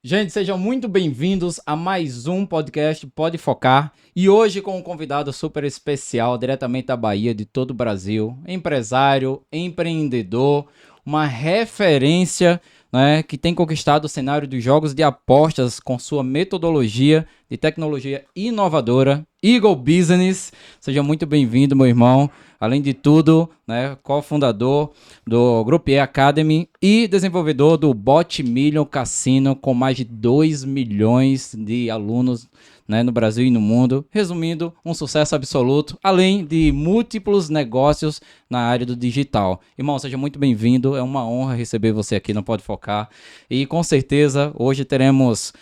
Gente, sejam muito bem-vindos a mais um podcast Pode Focar. E hoje com um convidado super especial, diretamente da Bahia, de todo o Brasil. Empresário, empreendedor, uma referência, né, que tem conquistado o cenário dos jogos de apostas com sua metodologia de tecnologia inovadora, Eagle Business. Seja muito bem-vindo, meu irmão. Além de tudo, né, cofundador do Group E Academy e desenvolvedor do Bot Million Cassino, com mais de 2 milhões de alunos, né, no Brasil e no mundo. Resumindo, um sucesso absoluto, além de múltiplos negócios na área do digital. Irmão, seja muito bem-vindo, é uma honra receber você aqui no Pode Focar. E com certeza, hoje teremos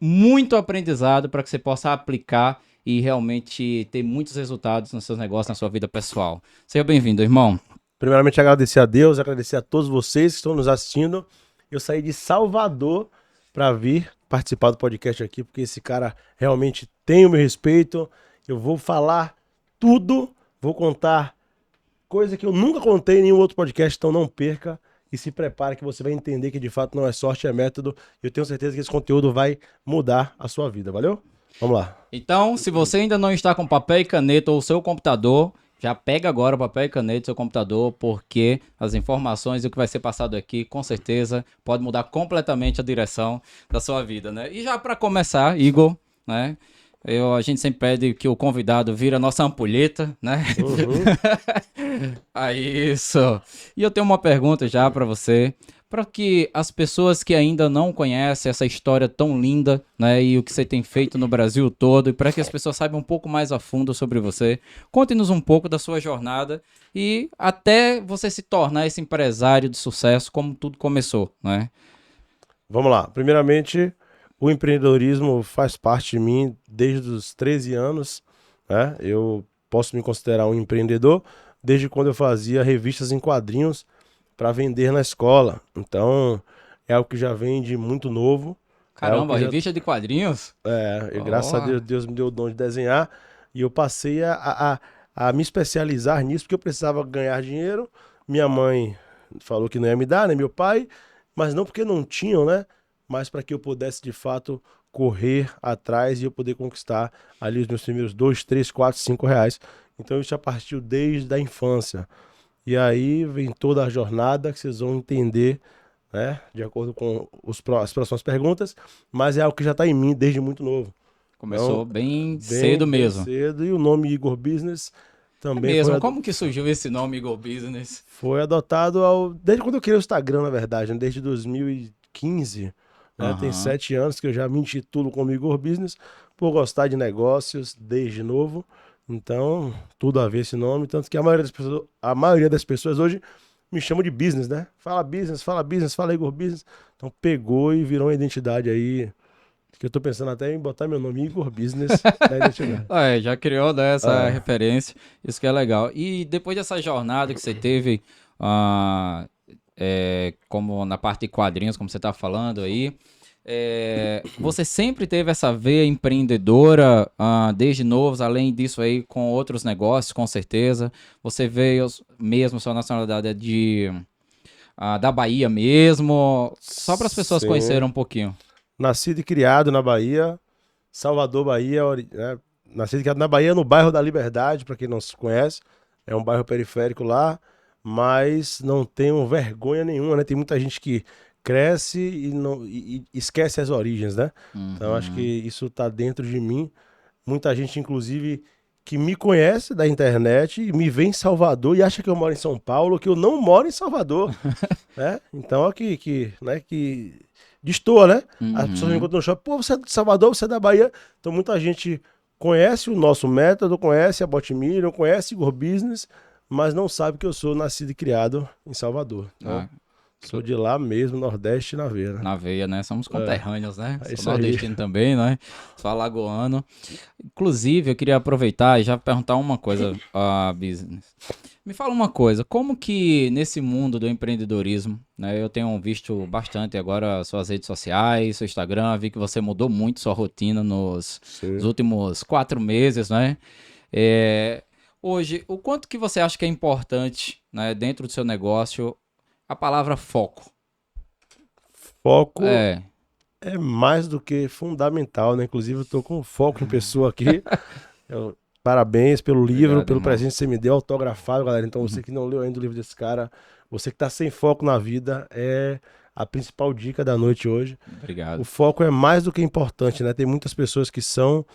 muito aprendizado para que você possa aplicar e realmente ter muitos resultados nos seus negócios, na sua vida pessoal. Seja bem-vindo, irmão. Primeiramente, agradecer a Deus, agradecer a todos vocês que estão nos assistindo. Eu saí de Salvador para vir participar do podcast aqui, porque esse cara realmente tem o meu respeito. Eu vou falar tudo, vou contar coisa que eu nunca contei em nenhum outro podcast, então não perca e se prepare que você vai entender que de fato não é sorte, é método. Eu tenho certeza que esse conteúdo vai mudar a sua vida, valeu? Vamos lá. Então, se você ainda não está com papel e caneta ou seu computador, já pega agora o papel e caneta do seu computador, porque as informações e o que vai ser passado aqui, com certeza, pode mudar completamente a direção da sua vida, né? E já para começar, Igor, né? A gente sempre pede que o convidado vira a nossa ampulheta, né? Uhum. Aí, isso. E eu tenho uma pergunta já para você, para que as pessoas que ainda não conhecem essa história tão linda, né, e o que você tem feito no Brasil todo, e para que as pessoas saibam um pouco mais a fundo sobre você, conte-nos um pouco da sua jornada e até você se tornar esse empresário de sucesso, como tudo começou, né? Vamos lá. Primeiramente, o empreendedorismo faz parte de mim desde os 13 anos, né? Eu posso me considerar um empreendedor desde quando eu fazia revistas em quadrinhos para vender na escola. Então, é algo que já vem de muito novo, é algo Caramba, que já, revista de quadrinhos? graças a Oh, Deus, Deus me deu o dom de desenhar e eu passei a me especializar nisso porque eu precisava ganhar dinheiro. Minha mãe falou que não ia me dar, né? Meu pai, mas não porque não tinham, né? Mas para que eu pudesse de fato correr atrás e eu poder conquistar ali os meus primeiros 2, 3, 4, 5 reais. Então isso já partiu desde a infância. E aí vem toda a jornada que vocês vão entender, né? De acordo com as próximas perguntas, mas é algo que já está em mim desde muito novo. Então, começou bem bem, cedo bem mesmo. cedo. E o nome Igor Business É também mesmo, como que surgiu esse nome Eagle Business? foi adotado desde quando eu criei o Instagram, na verdade, né? Desde 2015. Né? Tem Aham. 7 anos que eu já me intitulo como Igor Business por gostar de negócios desde novo. Então, tudo a ver esse nome. Tanto que a maioria das pessoas hoje me chamam de business, né? Fala business, fala business, fala Igor Business. Então, pegou e virou uma identidade aí. Que eu tô pensando até em botar meu nome Igor Business na identidade. Já criou, né, essa É. referência, isso que é legal. E depois dessa jornada que você teve, ah, como na parte de quadrinhos, como você tá falando aí, você sempre teve essa veia empreendedora, desde novos, além disso aí, com outros negócios, com certeza. Você veio mesmo, sua nacionalidade é da Bahia mesmo, só para as pessoas conhecerem Sim. um pouquinho. Nascido e criado na Bahia, Salvador, Bahia, né? Nascido e criado na Bahia, no bairro da Liberdade, para quem não se conhece. É um bairro periférico lá, mas não tenho vergonha nenhuma, né? Tem muita gente que cresce e esquece as origens, né? Então acho que Uhum. isso tá dentro de mim. Muita gente, inclusive, que me conhece da internet e me vê em Salvador e acha que eu moro em São Paulo, que eu não moro em Salvador, né? Então aqui que destoa, né? As pessoas me Uhum. encontram no shopping, pô, você é de Salvador, você é da Bahia. Então muita gente conhece o nosso método, conhece a Botmillion, conhece Igor Business, mas não sabe que eu sou nascido e criado em Salvador. Então, Ah, sou de lá mesmo, Nordeste na veia, né? na veia, né? Somos conterrâneos, né? É Sou isso aí. nordestino também, né? Sou alagoano. Inclusive, eu queria aproveitar e já perguntar uma coisa a business. Me fala uma coisa, como que nesse mundo do empreendedorismo, né? Eu tenho visto bastante agora suas redes sociais, seu Instagram, vi que você mudou muito sua rotina nos Sim. últimos 4 meses, né? É, hoje, o quanto que você acha que é importante, né, dentro do seu negócio, a palavra foco? Foco É. é mais do que fundamental, né? Inclusive, eu tô com foco em pessoa aqui. Parabéns pelo livro, Obrigado, pelo irmão. presente que você me deu, autografado, galera. Então, você que não leu ainda o livro desse cara, você que tá sem foco na vida, é a principal dica da noite hoje. O Obrigado. foco é mais do que importante, né? Tem muitas pessoas que são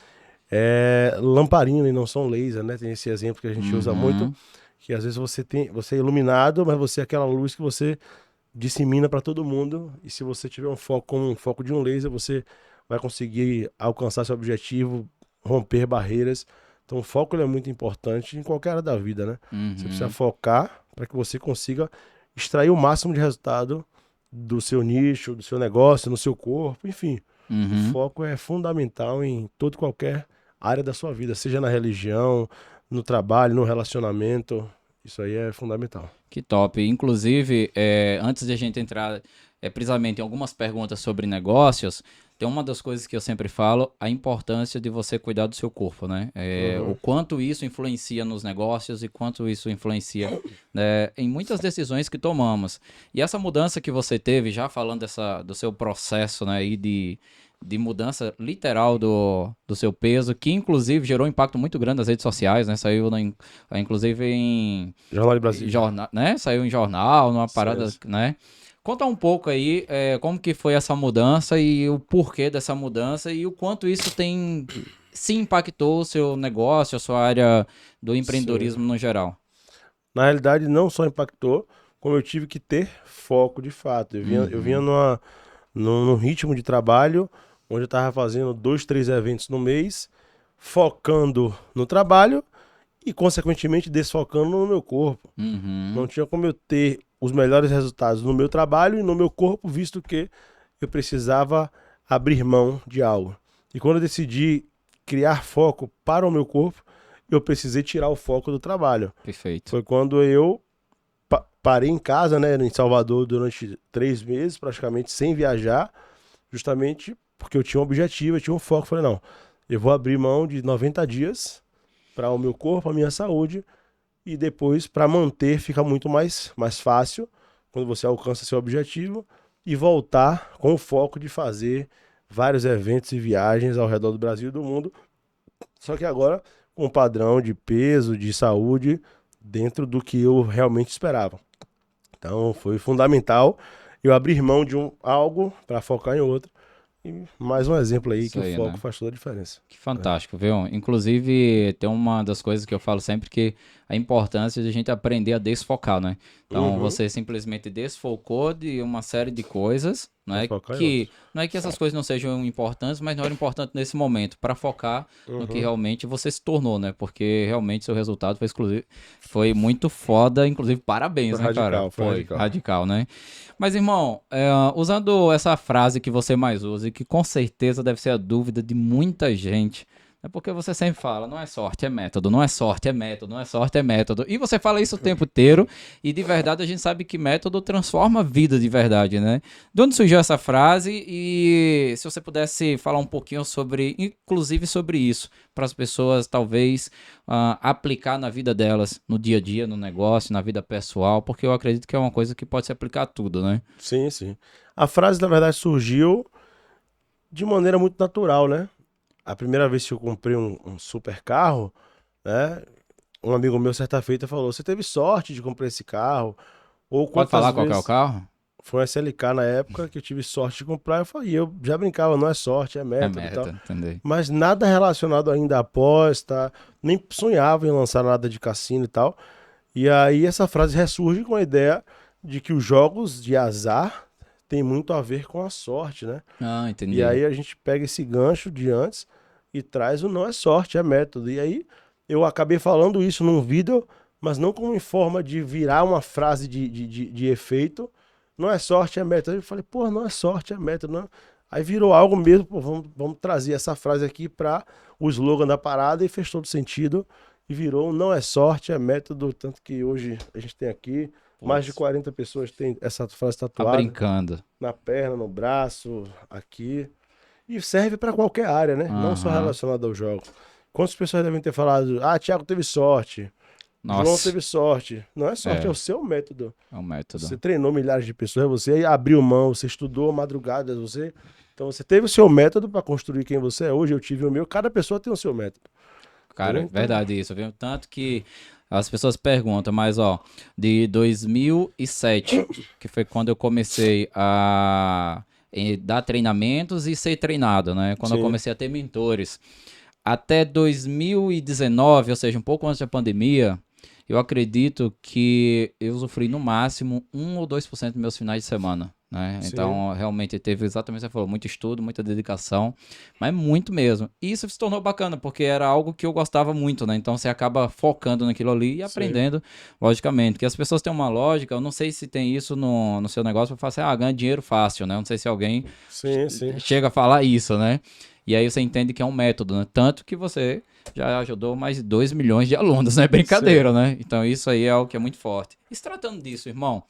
lamparina e não são laser, né? Tem esse exemplo que a gente usa muito, Uhum. que às vezes você é iluminado, mas você é aquela luz que você dissemina para todo mundo. E se você tiver um foco como um foco de um laser, você vai conseguir alcançar seu objetivo, romper barreiras. Então, o foco ele é muito importante em qualquer área da vida, né? Você precisa Uhum. focar para que você consiga extrair o máximo de resultado do seu nicho, do seu negócio, no seu corpo, enfim. O Uhum. foco é fundamental em toda e qualquer área da sua vida, seja na religião, no trabalho, no relacionamento. Isso aí é fundamental. Que top. Inclusive, antes de a gente entrar precisamente em algumas perguntas sobre negócios, tem uma das coisas que eu sempre falo, a importância de você cuidar do seu corpo, né? O Uhum. quanto isso influencia nos negócios e quanto isso influencia, né, em muitas decisões que tomamos. E essa mudança que você teve, já falando do seu processo, né, e de mudança literal do seu peso, que inclusive gerou um impacto muito grande nas redes sociais, né? Saiu inclusive em Jornal de Brasília. jornal, né? Saiu em jornal, numa Sim, parada, sim. né? Conta um pouco aí, como que foi essa mudança e o porquê dessa mudança e o quanto isso tem se impactou o seu negócio, a sua área do Sim. empreendedorismo no geral. Na realidade, não só impactou, como eu tive que ter foco de fato. Eu vinha Uhum, num ritmo de trabalho onde eu estava fazendo 2, 3 eventos no mês, focando no trabalho e, consequentemente, desfocando no meu corpo. Não uhum, tinha como eu ter os melhores resultados no meu trabalho e no meu corpo, visto que eu precisava abrir mão de algo. E quando eu decidi criar foco para o meu corpo, eu precisei tirar o foco do trabalho. perfeito. Foi quando eu parei em casa, né, em Salvador, durante 3 meses, praticamente sem viajar, justamente porque eu tinha um objetivo, eu tinha um foco. Falei, não, eu vou abrir mão de 90 dias para o meu corpo, a minha saúde, e depois, para manter, fica muito mais fácil quando você alcança seu objetivo e voltar com o foco de fazer vários eventos e viagens ao redor do Brasil e do mundo. Só que agora com um padrão de peso, de saúde, dentro do que eu realmente esperava. Então foi fundamental eu abrir mão de algo para focar em outro. E mais um exemplo aí que Isso o aí, foco né? faz toda a diferença. Que fantástico, viu? Inclusive, tem uma das coisas que eu falo sempre que a importância de a gente aprender a desfocar, né? Então, Uhum. você simplesmente desfocou de uma série de coisas, não Para é focar em que outro. não é que essas coisas não sejam importantes, mas não era importante nesse momento para focar no que Uhum. realmente você se tornou, né? Porque realmente seu resultado foi muito foda, inclusive parabéns, Foi né, cara? radical, foi Foi radical. radical, né? Mas, irmão, usando essa frase que você mais usa e que com certeza deve ser a dúvida de muita gente, é porque você sempre fala, não é sorte, é método, não é sorte, é método, não é sorte, é método. E você fala isso o tempo inteiro, e de verdade a gente sabe que método transforma a vida de verdade, né? De onde surgiu essa frase? E se você pudesse falar um pouquinho sobre, inclusive sobre isso, para as pessoas talvez aplicar na vida delas, no dia a dia, no negócio, na vida pessoal, porque eu acredito que é uma coisa que pode se aplicar a tudo, né? Sim, sim. A frase, na verdade, surgiu de maneira muito natural, né? A primeira vez que eu comprei um super carro, né? Um amigo meu, certa feita, falou: Você teve sorte de comprar esse carro? Ou Pode quantas falar qual que é o vezes. carro? Foi um SLK na época que eu tive sorte de comprar. Eu falei, eu já brincava, não é sorte, é É método e meta, tal. entendeu? Mas nada relacionado ainda à aposta, nem sonhava em lançar nada de cassino e tal. E aí essa frase ressurge com a ideia de que os jogos de azar têm muito a ver com a sorte, né? Ah, E entendi. aí a gente pega esse gancho de antes e traz o não é sorte, é método. E aí eu acabei falando isso num vídeo, mas não como em forma de virar uma frase de efeito. Não é sorte, é método. Eu falei, pô, não é sorte, é método. Não. Aí virou algo mesmo, pô, vamos trazer essa frase aqui para o slogan da parada e fez todo sentido. E virou um não é sorte, é método. Tanto que hoje a gente tem aqui mais de Putz, 40 pessoas têm essa frase tá tatuada brincando. na perna, no braço, aqui. E serve para qualquer área, né? Não só Aham. relacionada ao jogo. Quantas pessoas devem ter falado, Thiago teve sorte. João Nossa, teve sorte. Não é sorte, é é, o seu método. é um método. Você treinou milhares de pessoas, você abriu mão, você estudou madrugadas, você. Então você teve o seu método para construir quem você é hoje. Eu tive o meu. Cada pessoa tem o seu método. Cara, Entendeu? é Então, verdade isso, viu? Tanto que as pessoas perguntam, mas ó, de 2007, que foi quando eu comecei a dar treinamentos e ser treinado, né? Quando eu sim, comecei a ter mentores. Até 2019, ou seja, um pouco antes da pandemia, eu acredito que eu usufruí no máximo 1 ou 2% dos meus finais de semana, né? sim, Então, realmente teve exatamente o que você falou, muito estudo, muita dedicação, mas muito mesmo. E isso se tornou bacana, porque era algo que eu gostava muito, né? Então, você acaba focando naquilo ali e sim, aprendendo, logicamente. Que as pessoas têm uma lógica, eu não sei se tem isso no seu negócio, para falar assim, ganha dinheiro fácil, né? Eu não sei se alguém sim, sim, chega a falar isso, né? E aí você entende que é um método, né? Tanto que você já ajudou mais de 2 milhões de alunos, não é sim. brincadeira, né? Então isso aí é algo que é muito forte. E se tratando disso, irmão,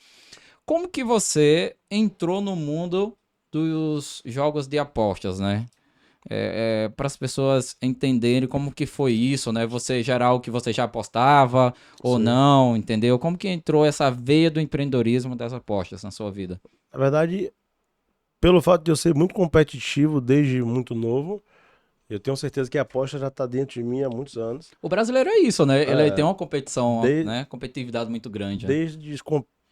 como que você entrou no mundo dos jogos de apostas, né? Para as pessoas entenderem como que foi isso, né? Você já era algo que você já apostava ou Sim. não, entendeu? Como que entrou essa veia do empreendedorismo das apostas na sua vida? Na verdade, pelo fato de eu ser muito competitivo desde muito novo, eu tenho certeza que a aposta já está dentro de mim há muitos anos. O brasileiro é isso, né? Ele tem É, uma competição, de- né? Competitividade muito grande, né? desde,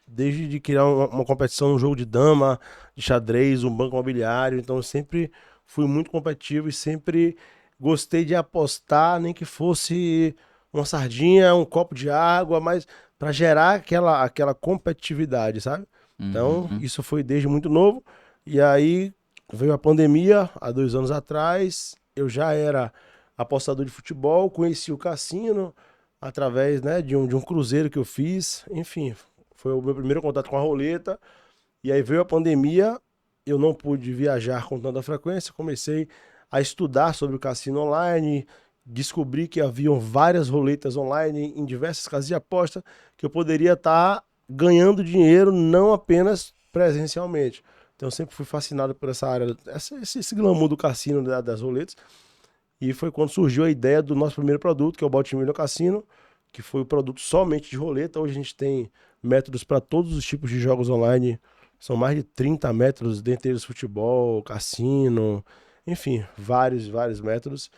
desde de criar uma competição no jogo de dama, de xadrez, um banco imobiliário. Então eu sempre fui muito competitivo e sempre gostei de apostar, nem que fosse uma sardinha, um copo de água, mas para gerar aquela competitividade, sabe? Então Uhum. isso foi desde muito novo. E aí veio a pandemia, há 2 anos atrás, eu já era apostador de futebol, conheci o cassino através, né, de um cruzeiro que eu fiz. Enfim, foi o meu primeiro contato com a roleta. E aí veio a pandemia, eu não pude viajar com tanta frequência, comecei a estudar sobre o cassino online, descobri que haviam várias roletas online em diversas casas de aposta que eu poderia estar ganhando dinheiro não apenas presencialmente. Então eu sempre fui fascinado por essa área, esse glamour do cassino, das roletas. E foi quando surgiu a ideia do nosso primeiro produto, que é o Baltimillion Cassino, que foi o produto somente de roleta. Hoje a gente tem métodos para todos os tipos de jogos online. São mais de 30 métodos, dentre eles futebol, cassino, enfim, vários métodos.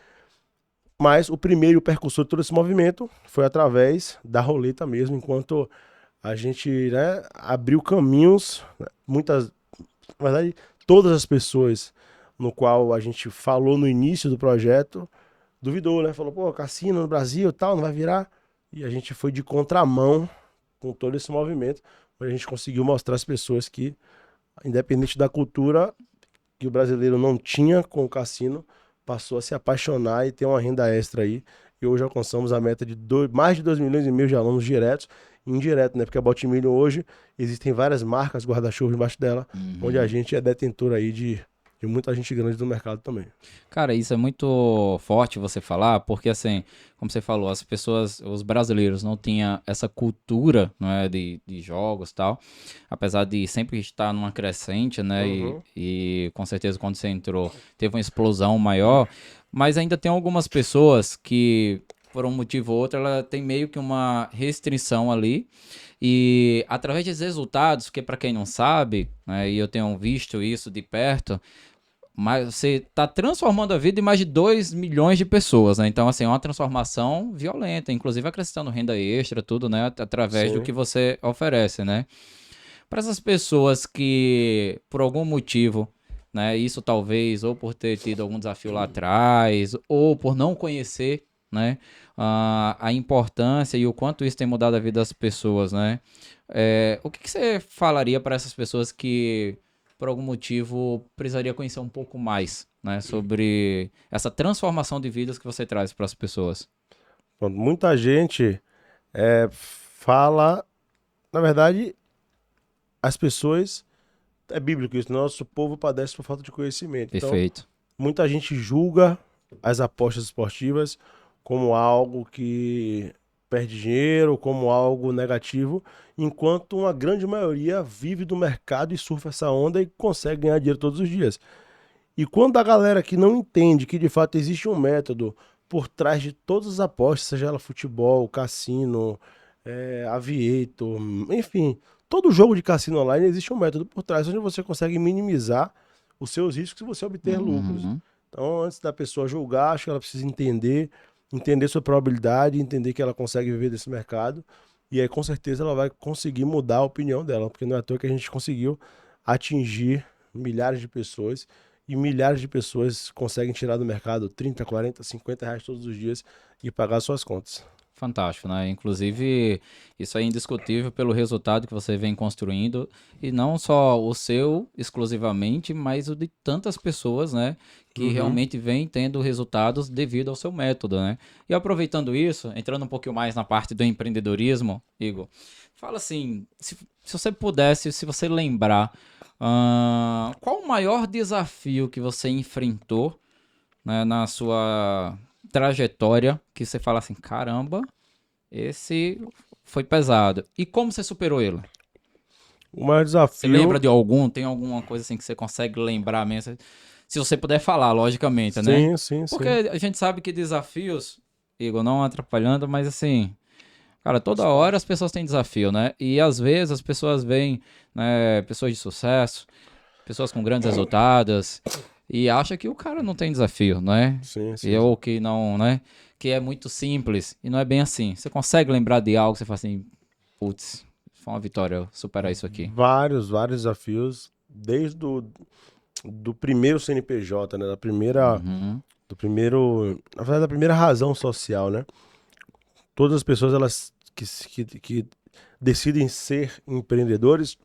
Mas o primeiro e o percussor de todo esse movimento foi através da roleta mesmo, enquanto a gente, né, abriu caminhos, né, na verdade, todas as pessoas no qual a gente falou no início do projeto duvidou, né? Falou, pô, cassino no Brasil e tal, não vai virar. E a gente foi de contramão com todo esse movimento, mas a gente conseguiu mostrar às pessoas que, independente da cultura que o brasileiro não tinha com o cassino, passou a se apaixonar e ter uma renda extra aí. E hoje alcançamos a meta de mais de 2,5 milhões de alunos diretos e indiretos, né? Porque a Baltimillion hoje existem várias marcas guarda-chuva embaixo dela, onde a Uhum. gente é detentor aí de muita gente grande do mercado também. Cara, isso é muito forte você falar, porque assim, como você falou, as pessoas, os brasileiros não tinham essa cultura, não é, de jogos e tal, apesar de sempre estar numa crescente, né, Uhum. e com certeza quando você entrou teve uma explosão maior, mas ainda tem algumas pessoas que, por um motivo ou outro, ela tem meio que uma restrição ali, e através dos resultados, que para quem não sabe, né, e eu tenho visto isso de perto, mas você está transformando a vida de mais de 2 milhões de pessoas, né? Então, assim, é uma transformação violenta, inclusive acrescentando renda extra, tudo, né? Através do Sim. que você oferece, né? Para essas pessoas que, por algum motivo, né? Isso talvez, ou por ter tido algum desafio lá atrás, ou por não conhecer, né? A importância e o quanto isso tem mudado a vida das pessoas, né? O que você falaria para essas pessoas que por algum motivo precisaria conhecer um pouco mais, né, sobre essa transformação de vidas que você traz para as pessoas? Pronto, muita gente fala, na verdade, as pessoas, é bíblico isso, nosso povo padece por falta de conhecimento. Então, Perfeito. muita gente julga as apostas esportivas como algo que perde dinheiro, como algo negativo, enquanto uma grande maioria vive do mercado e surfa essa onda e consegue ganhar dinheiro todos os dias. E quando a galera que não entende que de fato existe um método por trás de todas as apostas, seja ela futebol, cassino, aviator, enfim, todo jogo de cassino online existe um método por trás onde você consegue minimizar os seus riscos e você obter lucros. Uhum. Então, antes da pessoa julgar, acho que ela precisa entender sua probabilidade, entender que ela consegue viver desse mercado. E aí, com certeza, ela vai conseguir mudar a opinião dela, porque não é à toa que a gente conseguiu atingir milhares de pessoas e milhares de pessoas conseguem tirar do mercado 30, 40, 50 reais todos os dias e pagar suas contas. Fantástico, né? Inclusive, isso é indiscutível pelo resultado que você vem construindo, e não só o seu exclusivamente, mas o de tantas pessoas, né? Que Uhum. realmente vêm tendo resultados devido ao seu método, né? E aproveitando isso, entrando um pouquinho mais na parte do empreendedorismo, Igor, fala assim, se você pudesse, se você lembrar, qual o maior desafio que você enfrentou, né, na sua trajetória, que você fala assim, caramba, esse foi pesado. E como você superou ele? O maior Você lembra desafio, de algum? Tem alguma coisa assim que você consegue lembrar mesmo? Se você puder falar, logicamente, né? sim, sim, Porque sim. a gente sabe que desafios, Igor, não atrapalhando, mas assim, cara, toda hora as pessoas têm desafio, né? E às vezes as pessoas veem, né, pessoas de sucesso, pessoas com grandes resultados, e acha que o cara não tem desafio, né? Sim, E sim, sim. ou que não, né? Que é muito simples, e não é bem assim. Você consegue lembrar de algo que você fala assim, putz, foi uma vitória superar isso aqui. Vários desafios, desde do primeiro CNPJ, né? Uhum. Na verdade, da primeira razão social, né? Todas as pessoas, elas que decidem ser empreendedores,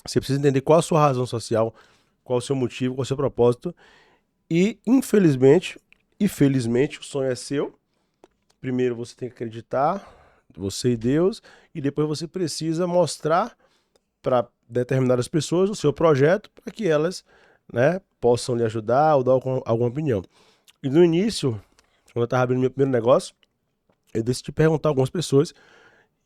você precisa entender qual a sua razão social, qual o seu motivo, qual o seu propósito. E, infelizmente e felizmente, o sonho é seu. Primeiro você tem que acreditar, você e Deus, e depois você precisa mostrar para determinadas pessoas o seu projeto para que elas, né, possam lhe ajudar ou dar alguma opinião. E no início, quando eu estava abrindo meu primeiro negócio, eu decidi perguntar a algumas pessoas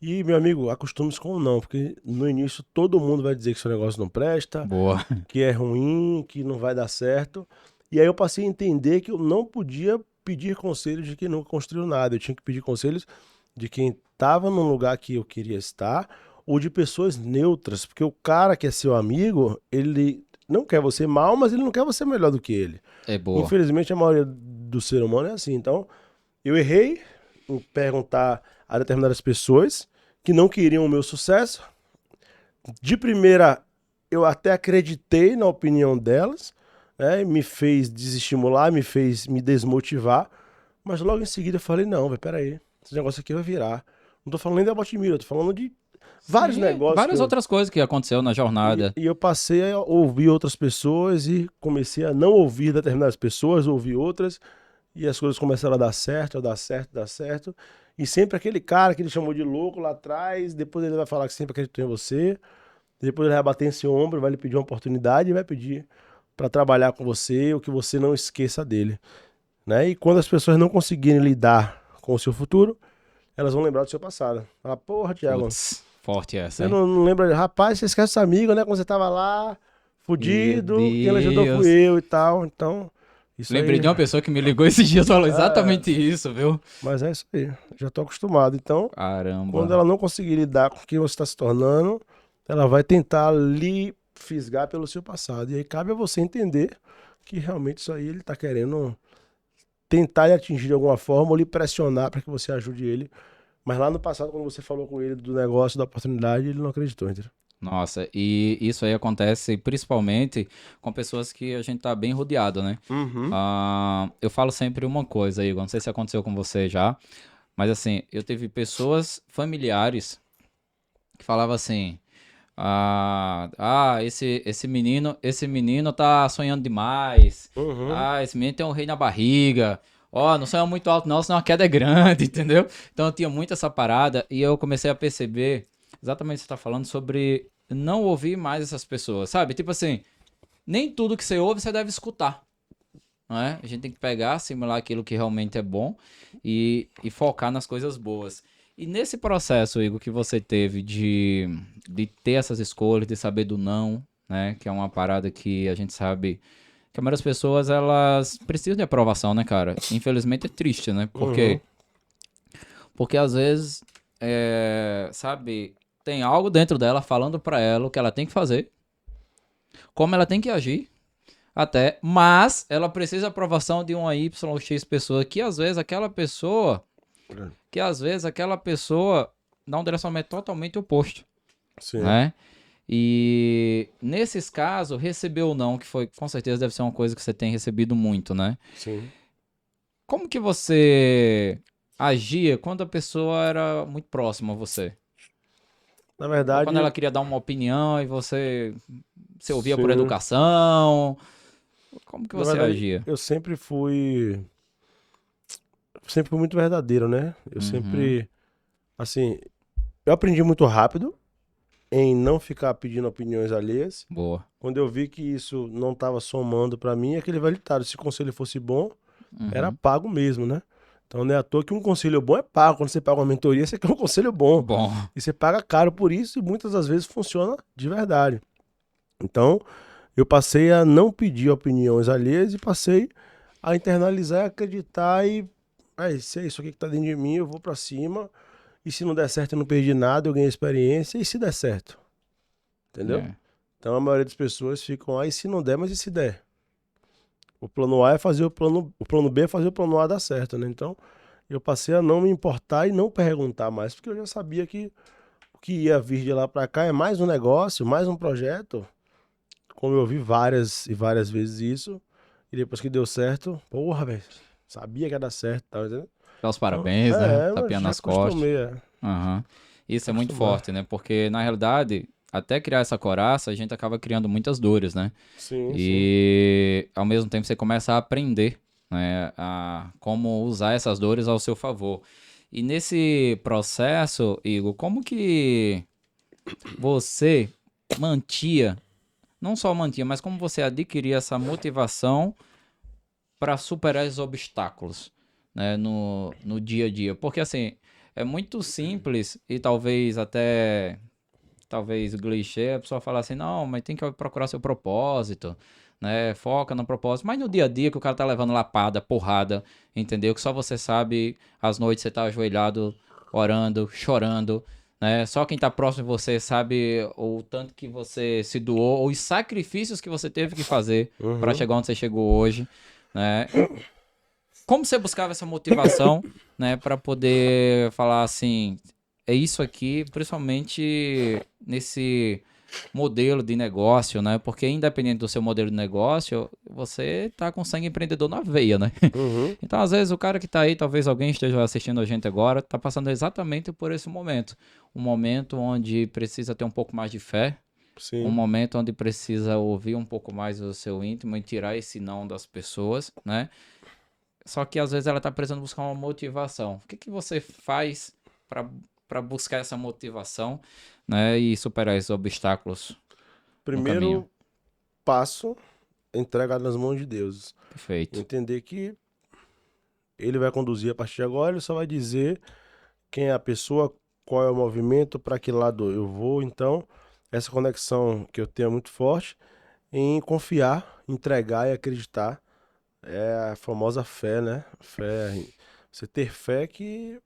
e, meu amigo, acostume-se com o não, porque no início todo mundo vai dizer que seu negócio não presta, Boa. que é ruim, que não vai dar certo. E aí eu passei a entender que eu não podia pedir conselhos de quem nunca construiu nada. Eu tinha que pedir conselhos de quem estava no lugar que eu queria estar ou de pessoas neutras, porque o cara que é seu amigo, ele não quer você mal, mas ele não quer você melhor do que ele. É boa. Infelizmente a maioria do ser humano é assim. Então, eu errei em perguntar a determinadas pessoas que não queriam o meu sucesso. De primeira, eu até acreditei na opinião delas, né? Me fez desestimular, me fez me desmotivar. Mas logo em seguida eu falei, não, velho, peraí, esse negócio aqui vai virar. Não tô falando nem da Botimira, eu tô falando de vários Sim, negócios várias outras coisas que aconteceu na jornada. e eu passei a ouvir outras pessoas e comecei a não ouvir determinadas pessoas, ouvir outras, e as coisas começaram a dar certo, a dar certo, a dar certo. E sempre aquele cara que ele chamou de louco lá atrás, depois ele vai falar que sempre acreditou em você, depois ele vai bater esse ombro, vai lhe pedir uma oportunidade e vai pedir para trabalhar com você, o que você não esqueça dele, né? E quando as pessoas não conseguirem lidar com o seu futuro, elas vão lembrar do seu passado. Fala, porra, Thiago, Putz, forte essa, você hein? não lembra, rapaz, você esquece seu amigo, né? Quando você tava lá, Meu fudido, quem ajudou fui Deus. eu e tal. Então, isso Lembrei aí. de uma pessoa que me ligou esses dias e falou É, exatamente isso, viu? mas é isso aí. Já tô acostumado. Então, quando Caramba. ela não conseguir lidar com quem você está se tornando, ela vai tentar lhe fisgar pelo seu passado. E aí cabe a você entender que realmente isso aí ele tá querendo tentar lhe atingir de alguma forma ou lhe pressionar para que você ajude ele. Mas lá no passado, quando você falou com ele do negócio, da oportunidade, ele não acreditou, entendeu? Nossa, e isso aí acontece principalmente com pessoas que a gente tá bem rodeado, né? Uhum. Eu falo sempre uma coisa, Igor, não sei se aconteceu com você já, mas assim, eu tive pessoas familiares que falavam assim, esse menino tá sonhando demais, Uhum. esse menino tem um rei na barriga, ó, não sonha muito alto não, senão a queda é grande, entendeu? Então eu tinha muito essa parada e eu comecei a perceber exatamente o que você tá falando sobre não ouvir mais essas pessoas, sabe? Tipo assim, nem tudo que você ouve você deve escutar, não é? A gente tem que pegar, simular aquilo que realmente é bom e focar nas coisas boas. E nesse processo, Igor, que você teve de ter essas escolhas, de saber do não, né? Que é uma parada que a gente sabe que a maioria das pessoas, elas precisam de aprovação, né, cara? Infelizmente é triste, né? Porque às vezes, sabe, tem algo dentro dela falando pra ela o que ela tem que fazer, como ela tem que agir, até, mas ela precisa de aprovação de uma YX pessoa, que às vezes aquela pessoa dá um direcionamento totalmente oposto, Sim. né? E nesses casos, receber ou não, que foi, com certeza deve ser uma coisa que você tem recebido muito, né? Sim. Como que você agia quando a pessoa era muito próxima a você? Na Ou quando verdade, ela queria dar uma opinião e você ouvia por sim. educação? Como que Na você verdade, agia? eu sempre fui muito verdadeiro, né? Eu Uhum, sempre, assim, eu aprendi muito rápido em não ficar pedindo opiniões alheias. boa. Quando eu vi que isso não estava somando para mim, aquele velho ditado, se o conselho fosse bom, era Uhum. pago mesmo, né? Então não é à toa que um conselho bom é pago. Quando você paga uma mentoria, você quer um conselho bom. Bom, E você paga caro por isso e muitas das vezes funciona de verdade. Então, eu passei a não pedir opiniões alheias e passei a internalizar, acreditar e se é isso aqui que tá dentro de mim, eu vou para cima. E se não der certo, eu não perdi nada, eu ganhei experiência. E se der certo? Entendeu? é, Então a maioria das pessoas ficam, e se não der, mas e se der? O plano A é fazer o plano B é fazer o plano A dar certo, né? Então, eu passei a não me importar e não perguntar mais, porque eu já sabia que o que ia vir de lá para cá é mais um negócio, mais um projeto. Como eu vi várias e várias vezes isso, e depois que deu certo, porra, velho, sabia que ia dar certo, tá entendendo? dá os Então, parabéns, né? mas Tapinha já nas costas. acostumei Aham. Isso é muito acostumar. forte, né? Porque, na realidade, até criar essa coraça, a gente acaba criando muitas dores, né? Sim, sim. E, ao mesmo tempo, você começa a aprender, né? A como usar essas dores ao seu favor. E nesse processo, Igor, como que você mantia, não só mantia, mas como você adquiria essa motivação para superar os obstáculos, né, no dia a dia? Porque assim, é muito simples e talvez clichê, a pessoa falar assim, não, mas tem que procurar seu propósito, né? Foca no propósito. Mas no dia a dia que o cara tá levando lapada, porrada, entendeu? Que só você sabe, às noites você tá ajoelhado, orando, chorando, né? Só quem tá próximo de você sabe o tanto que você se doou, ou os sacrifícios que você teve que fazer para Uhum. chegar onde você chegou hoje, né? Como você buscava essa motivação, né, para poder falar assim, é isso aqui, principalmente nesse modelo de negócio, né? Porque independente do seu modelo de negócio, você tá com sangue empreendedor na veia, né? Uhum. Então, às vezes o cara que tá aí, talvez alguém esteja assistindo a gente agora, tá passando exatamente por esse momento, um momento onde precisa ter um pouco mais de fé, um Sim. momento onde precisa ouvir um pouco mais o seu íntimo e tirar esse não das pessoas, né? Só que às vezes ela tá precisando buscar uma motivação. O que que você faz para buscar essa motivação, né, e superar esses obstáculos no caminho? Primeiro passo, entregar nas mãos de Deus. Perfeito. Entender que ele vai conduzir a partir de agora, ele só vai dizer quem é a pessoa, qual é o movimento, para que lado eu vou. Então, essa conexão que eu tenho é muito forte em confiar, entregar e acreditar. É a famosa fé, né? Fé, você ter fé que,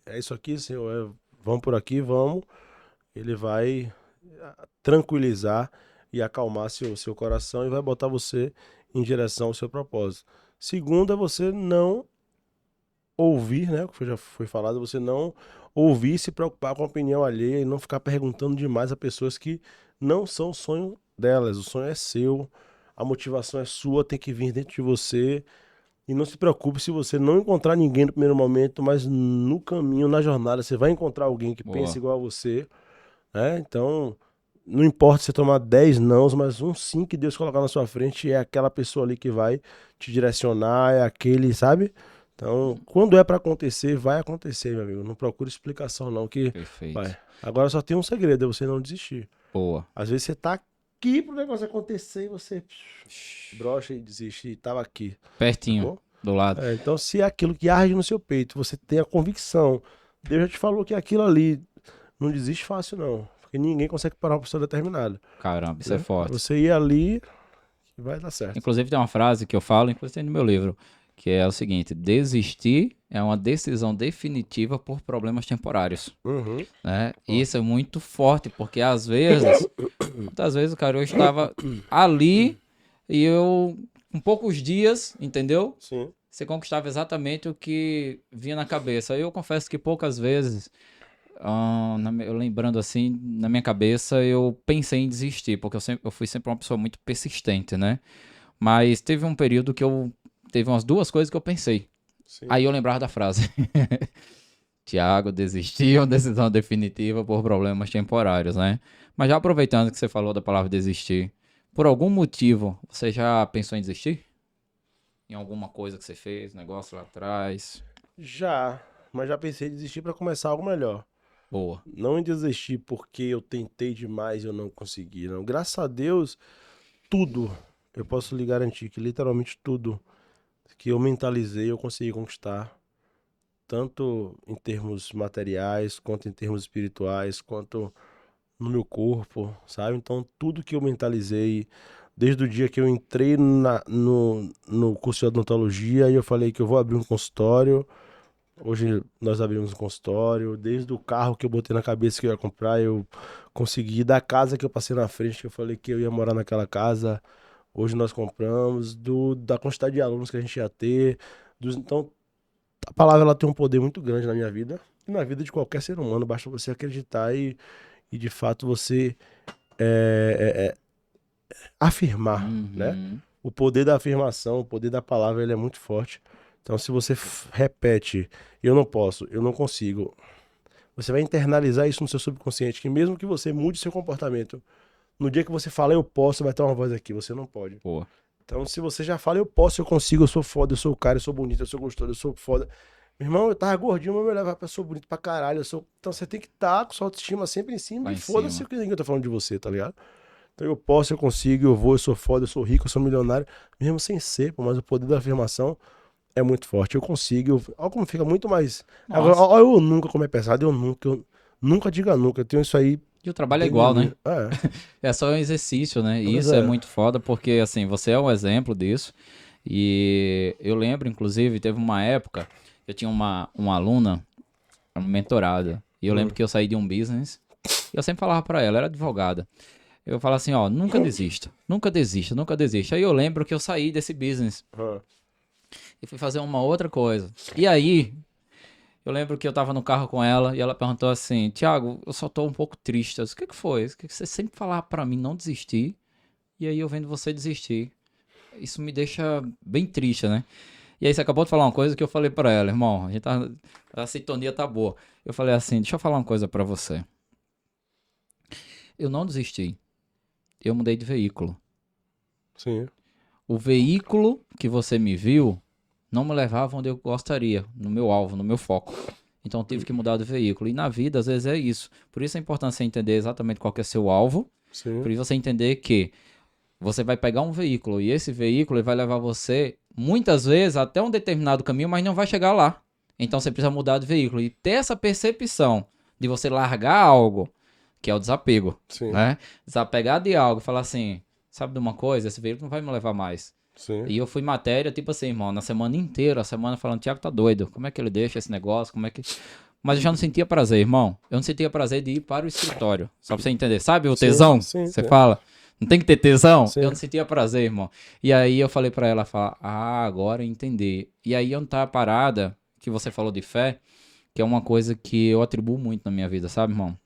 é isso aqui, Senhor, vamos por aqui, vamos. Ele vai tranquilizar e acalmar seu coração e vai botar você em direção ao seu propósito. Segundo é você não ouvir, né? Que já foi falado, você não ouvir e se preocupar com a opinião alheia e não ficar perguntando demais a pessoas que não são o sonho delas. O sonho é seu, a motivação é sua, tem que vir dentro de você. E não se preocupe se você não encontrar ninguém no primeiro momento, mas no caminho, na jornada, você vai encontrar alguém que pensa Boa. igual a você, né? Então, não importa você tomar 10 nãos, mas um sim que Deus colocar na sua frente é aquela pessoa ali que vai te direcionar, é aquele, sabe? Então, quando é pra acontecer, vai acontecer, meu amigo. Não procure explicação não, que Perfeito. vai. Agora só tem um segredo, é você não desistir. Boa. Às vezes você tá aqui pro negócio acontecer e você brocha e desiste e tava aqui, Pertinho, sacou? do lado. Então, se é aquilo que arde no seu peito, você tem a convicção, Deus já te falou que é aquilo ali, não desiste fácil não, porque ninguém consegue parar uma pessoa determinada, Caramba, isso é entendeu? É forte. você ir ali vai dar certo. Inclusive tem uma frase que eu falo, inclusive tem no meu livro, que é o seguinte: desistir é uma decisão definitiva por problemas temporários, Uhum. né? E isso é muito forte, porque às vezes, muitas vezes, cara, eu estava ali e eu, com poucos dias, entendeu? Sim. Você conquistava exatamente o que vinha na cabeça. Eu confesso que poucas vezes, eu lembrando assim, na minha cabeça, eu pensei em desistir, porque eu fui sempre uma pessoa muito persistente, né? Mas teve um período que teve umas duas coisas que eu pensei. Sim. Aí eu lembrava da frase. Tiago, desistir é uma decisão definitiva por problemas temporários, né? Mas já aproveitando que você falou da palavra desistir, por algum motivo, você já pensou em desistir? Em alguma coisa que você fez, negócio lá atrás? Já, mas já pensei em desistir para começar algo melhor. Boa. Não em desistir porque eu tentei demais e eu não consegui, não. Graças a Deus, tudo, eu posso lhe garantir que literalmente tudo que eu mentalizei eu consegui conquistar, tanto em termos materiais, quanto em termos espirituais, quanto no meu corpo, sabe? Então, tudo que eu mentalizei, desde o dia que eu entrei no curso de odontologia, e eu falei que eu vou abrir um consultório. Hoje nós abrimos um consultório. Desde o carro que eu botei na cabeça que eu ia comprar, eu consegui. Da casa que eu passei na frente, que eu falei que eu ia morar naquela casa, hoje nós compramos. Da quantidade de alunos que a gente ia ter. Então, a palavra ela tem um poder muito grande na minha vida e na vida de qualquer ser humano. Basta você acreditar e de fato você é, afirmar, né? Uhum. O poder da afirmação, o poder da palavra, ele é muito forte. Então, se você repete, eu não posso, eu não consigo, você vai internalizar isso no seu subconsciente, que mesmo que você mude seu comportamento, no dia que você fala eu posso, vai ter uma voz aqui, você não pode. Boa. Então, se você já fala eu posso, eu consigo, eu sou foda, eu sou o cara, eu sou bonito, eu sou gostoso, eu sou foda. Meu irmão, eu tava gordinho, mas eu me olhava pra sou bonito pra caralho. Então você tem que estar com sua autoestima sempre em cima Lá e em foda-se o cima. que ninguém tá falando de você, tá ligado? Então eu posso, eu consigo, eu vou, eu sou foda, eu sou rico, eu sou milionário, mesmo sem ser, pô, mas o poder da afirmação é muito forte. Eu consigo, olha como fica muito mais. Agora, Nossa. olha eu nunca como é pesado, eu nunca diga nunca, eu tenho isso aí E o trabalho é dentro de igual, mim. né? É só um exercício, né? E Pois isso é é. muito foda porque, assim, você é um exemplo disso. E eu lembro, inclusive, teve uma época, eu tinha uma aluna, uma mentorada, e eu lembro Hum, que eu saí de um business, e eu sempre falava pra ela, era advogada. Eu falava assim, ó, nunca desista, nunca desista, nunca desista. Aí eu lembro que eu saí desse business hum, e fui fazer uma outra coisa. E aí, eu lembro que eu tava no carro com ela e ela perguntou assim, Thiago, eu só tô um pouco triste. Eu disse, o que que foi? O que que você sempre falava pra mim não desistir, e aí eu vendo você desistir. Isso me deixa bem triste, né? E aí você acabou de falar uma coisa que eu falei pra ela, irmão, a sintonia tá boa. Eu falei assim, deixa eu falar uma coisa pra você. Eu não desisti, eu mudei de veículo. sim, O veículo que você me viu não me levava onde eu gostaria, no meu alvo, no meu foco. Então eu tive que mudar de veículo. E na vida, às vezes, é isso. Por isso é importante você entender exatamente qual que é seu alvo. sim, Por isso você entender que você vai pegar um veículo e esse veículo ele vai levar você, muitas vezes, até um determinado caminho, mas não vai chegar lá. Então você precisa mudar de veículo. E ter essa percepção de você largar algo, que é o desapego, sim, né? Desapegar de algo e falar assim, sabe de uma coisa? Esse veículo não vai me levar mais. sim, E eu fui matéria, tipo assim, irmão, na semana inteira, a semana falando, Thiago tá doido, como é que ele deixa esse negócio, como é que... Mas eu já não sentia prazer, irmão. Eu não sentia prazer de ir para o escritório. Só pra você entender. Sabe o sim, tesão? sim, Você fala, não tem que ter tesão? Eu não sim, sentia prazer, irmão. E aí eu falei pra ela, falar, agora eu entendi. E aí onde tá a parada que você falou de fé, que é uma coisa que eu atribuo muito na minha vida, sabe, irmão?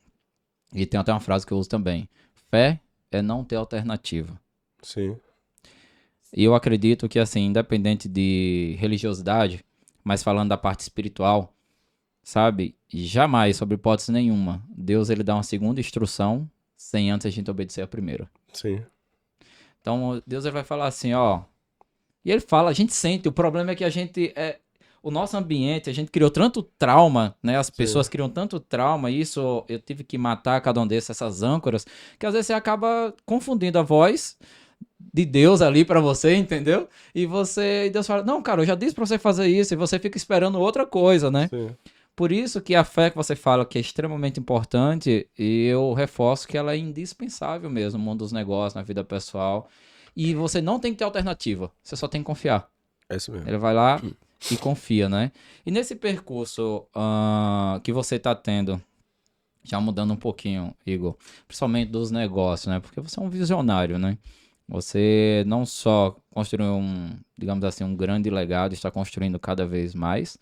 E tem até uma frase que eu uso também. Fé é não ter alternativa. sim, E eu acredito que, assim, independente de religiosidade, mas falando da parte espiritual, sabe? Jamais, sobre hipótese nenhuma, Deus ele dá uma segunda instrução sem antes a gente obedecer a primeira. sim, Então, Deus ele vai falar assim, ó. E ele fala, a gente sente, o problema é que o nosso ambiente, a gente criou tanto trauma, né? As sim, pessoas criam tanto trauma, isso eu tive que matar cada um desses, essas âncoras, que às vezes você acaba confundindo a voz de Deus ali pra você, entendeu? E Deus fala, não, cara, eu já disse pra você fazer isso, e você fica esperando outra coisa, né? sim, Por isso que a fé que você fala que é extremamente importante, e eu reforço que ela é indispensável mesmo no mundo dos negócios, na vida pessoal. E você não tem que ter alternativa, você só tem que confiar. É isso mesmo. Ele vai lá e confia, né? E nesse percurso que você está tendo, já mudando um pouquinho, Igor, principalmente dos negócios, né? Porque você é um visionário, né? Você não só construiu digamos assim, um grande legado, está construindo cada vez mais,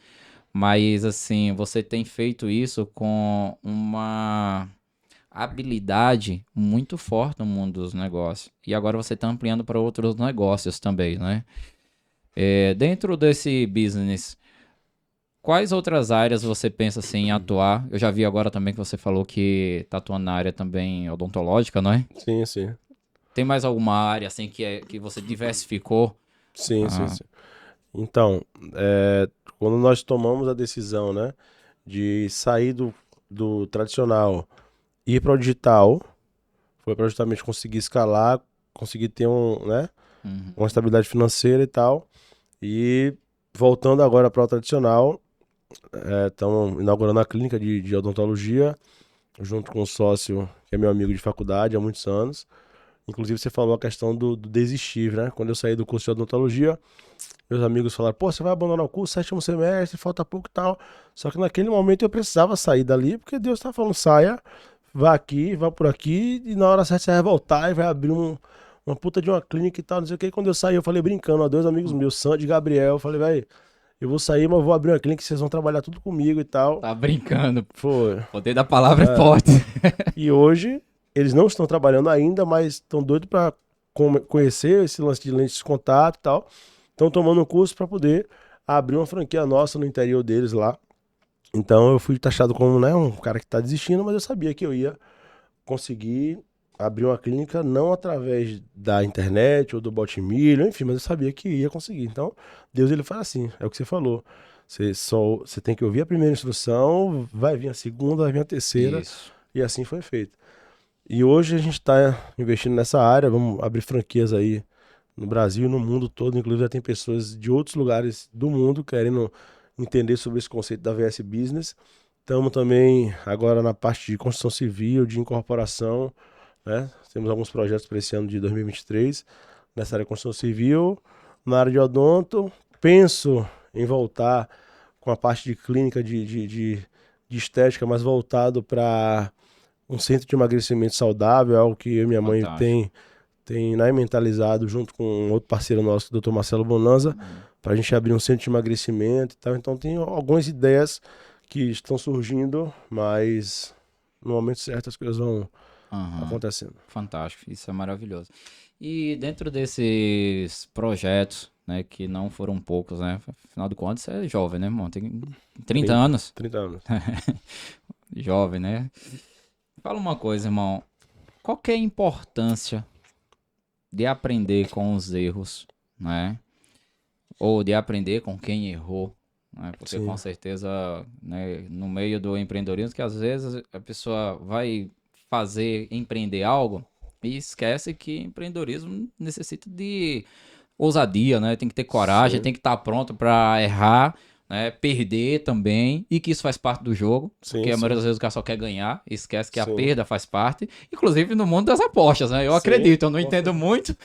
mas assim, você tem feito isso com uma habilidade muito forte no mundo dos negócios. E agora você está ampliando para outros negócios também, né? Dentro desse business, quais outras áreas você pensa assim, em atuar? Eu já vi agora também que você falou que está atuando na área também odontológica, não é? Sim, sim. Tem mais alguma área assim que você diversificou? Sim, sim, Ah, sim. Então, quando nós tomamos a decisão, né, de sair do tradicional e ir para o digital, foi para justamente conseguir escalar, conseguir ter né, uhum, uma estabilidade financeira e tal. E voltando agora para o tradicional, estamos inaugurando a clínica de odontologia, junto com um sócio que é meu amigo de faculdade há muitos anos. Inclusive, você falou a questão do desistir, né? Quando eu saí do curso de odontologia, meus amigos falaram, pô, você vai abandonar o curso, 7º semestre, falta pouco e tal. Só que naquele momento eu precisava sair dali, porque Deus tá falando, saia, vá aqui, vá por aqui, e na hora certa você vai voltar e vai abrir uma puta de uma clínica e tal, não sei o que. Quando eu saí, eu falei brincando a 2 amigos meus, Sandy e Gabriel, eu falei, velho, eu vou sair, mas eu vou abrir uma clínica, vocês vão trabalhar tudo comigo e tal. tá brincando. Foi. O poder da palavra é forte. E hoje, eles não estão trabalhando ainda, mas estão doidos para conhecer esse lance de lentes de contato e tal. Estão tomando um curso para poder abrir uma franquia nossa no interior deles lá. Então eu fui taxado como, né, um cara que está desistindo, mas eu sabia que eu ia conseguir abrir uma clínica não através da internet ou do Botimilho, enfim, mas eu sabia que ia conseguir. Então, Deus ele fala assim, é o que você falou. Você tem que ouvir a primeira instrução, vai vir a segunda, vai vir a terceira, Isso. e assim foi feito. E hoje a gente está investindo nessa área, vamos abrir franquias aí no Brasil e no mundo todo. Inclusive já tem pessoas de outros lugares do mundo querendo entender sobre esse conceito da VS Business. Estamos também agora na parte de construção civil, de incorporação, né? Temos alguns projetos para esse ano de 2023 nessa área de construção civil. Na área de odonto, penso em voltar com a parte de clínica de estética, mas voltado para um centro de emagrecimento saudável, é algo que eu e minha mãe Fantástico. tem né, mentalizado junto com outro parceiro nosso, o Dr. Marcelo Bonanza, para a gente abrir um centro de emagrecimento e tal. Então tem algumas ideias que estão surgindo, mas no momento certo as coisas vão Aham. acontecendo. Fantástico, isso é maravilhoso. E dentro desses projetos, né, que não foram poucos, né? Afinal de contas, você é jovem, né, irmão? Tem 30 anos. 30 anos. Jovem, né? Fala uma coisa, irmão. Qual que é a importância de aprender com os erros, né? Ou de aprender com quem errou, né? Porque com Sim, certeza, né, no meio do empreendedorismo, que às vezes a pessoa vai empreender algo e esquece que empreendedorismo necessita de ousadia, né? Tem que ter coragem, sim, tem que estar pronto para errar, né? Perder também, e que isso faz parte do jogo, porque sim, a maioria sim, das vezes o cara só quer ganhar, e esquece que a sim, perda faz parte, inclusive no mundo das apostas, né? Eu sim, acredito, eu não com entendo certeza. muito,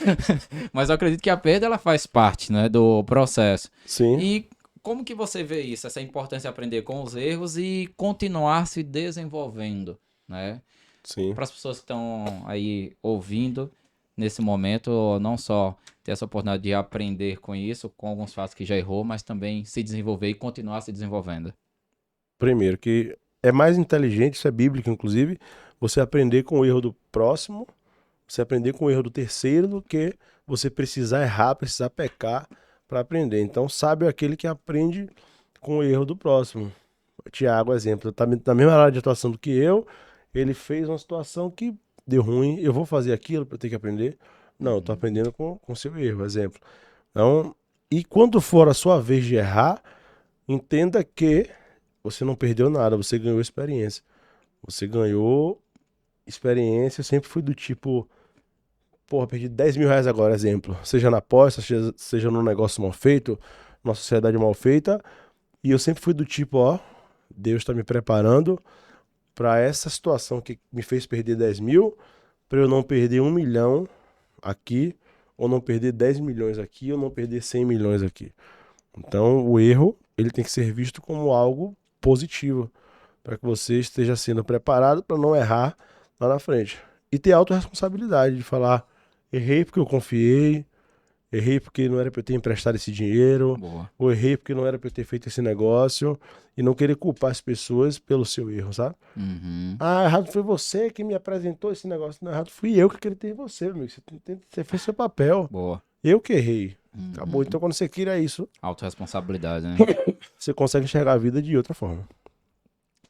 mas eu acredito que a perda ela faz parte, né, do processo. Sim, E como que você vê isso, essa importância de aprender com os erros e continuar se desenvolvendo, né? sim. Para as pessoas que estão aí ouvindo nesse momento, não só ter essa oportunidade de aprender com isso, com alguns fatos que já errou, mas também se desenvolver e continuar se desenvolvendo. Primeiro, que é mais inteligente, isso é bíblico, inclusive, você aprender com o erro do próximo, você aprender com o erro do terceiro, do que você precisar errar, precisar pecar para aprender. Então, sábio é aquele que aprende com o erro do próximo. Tiago, exemplo, tá na mesma área de atuação do que eu, ele fez uma situação que deu ruim, eu vou fazer aquilo para ter que aprender? Não, eu tô Uhum. aprendendo com seu erro, exemplo. Então, e quando for a sua vez de errar, entenda que você não perdeu nada, você ganhou experiência. Você ganhou experiência, eu sempre fui do tipo, porra, perdi R$ 10.000 agora, exemplo. Seja na aposta, seja num negócio mal feito, numa sociedade mal feita. E eu sempre fui do tipo, ó, Deus está me preparando para essa situação que me fez perder 10 mil, para eu não perder 1 milhão aqui, ou não perder 10 milhões aqui, ou não perder 100 milhões aqui. Então, o erro, ele tem que ser visto como algo positivo, para que você esteja sendo preparado para não errar lá na frente. E ter autorresponsabilidade de falar, errei porque eu confiei, errei porque não era para eu ter emprestado esse dinheiro, Boa. ou errei porque não era para eu ter feito esse negócio, e não querer culpar as pessoas pelo seu erro, sabe? Uhum. Ah, errado foi você que me apresentou esse negócio. Não, errado fui eu que acreditei em você, meu amigo. Você fez seu papel. Boa. Eu que errei. Acabou. Uhum. Então, quando você tira isso, Autorresponsabilidade, né? você consegue enxergar a vida de outra forma.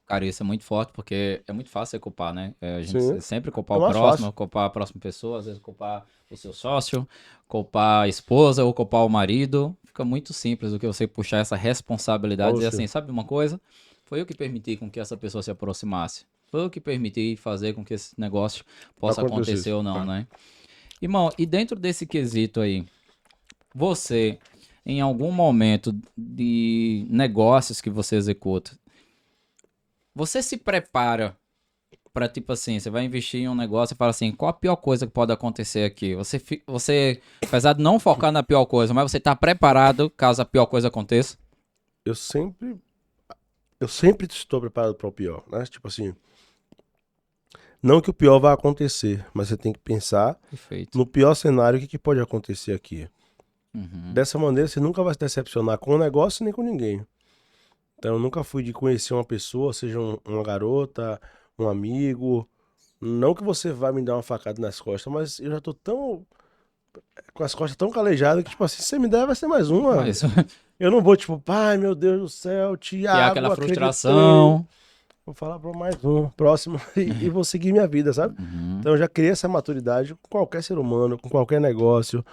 Cara, isso é muito forte porque é muito fácil você culpar, né? A gente Sim. sempre culpar É o mais próximo, fácil. culpar a próxima pessoa, às vezes culpar o seu sócio, culpar a esposa ou culpar o marido. Fica muito simples do que você puxar essa responsabilidade e Ó, dizer você. assim, sabe uma coisa? Foi eu que permiti com que essa pessoa se aproximasse. Foi eu que permiti fazer com que esse negócio possa Aconteceu acontecer isso. ou não, né? Irmão, e dentro desse quesito aí, você, em algum momento de negócios que você executa, você se prepara para tipo assim, você vai investir em um negócio e fala assim, qual a pior coisa que pode acontecer aqui? Você, apesar de não focar na pior coisa, mas você tá preparado caso a pior coisa aconteça? Eu sempre, eu sempre estou preparado para o pior, né? Tipo assim, não que o pior vá acontecer, mas você tem que pensar Perfeito. no pior cenário, o que pode acontecer aqui. Uhum. Dessa maneira, você nunca vai se decepcionar com o negócio nem com ninguém. Então, eu nunca fui de conhecer uma pessoa, seja uma garota, um amigo. Não que você vá me dar uma facada nas costas, mas eu já tô tão com as costas tão calejadas que, tipo assim, se você me der, vai ser mais uma. Mas Eu não vou, tipo, pai, meu Deus do céu, que há aquela Thiago, acreditei. frustração. Vou falar para mais um, próximo, e vou seguir minha vida, sabe? Uhum. Então eu já criei essa maturidade com qualquer ser humano, com qualquer negócio.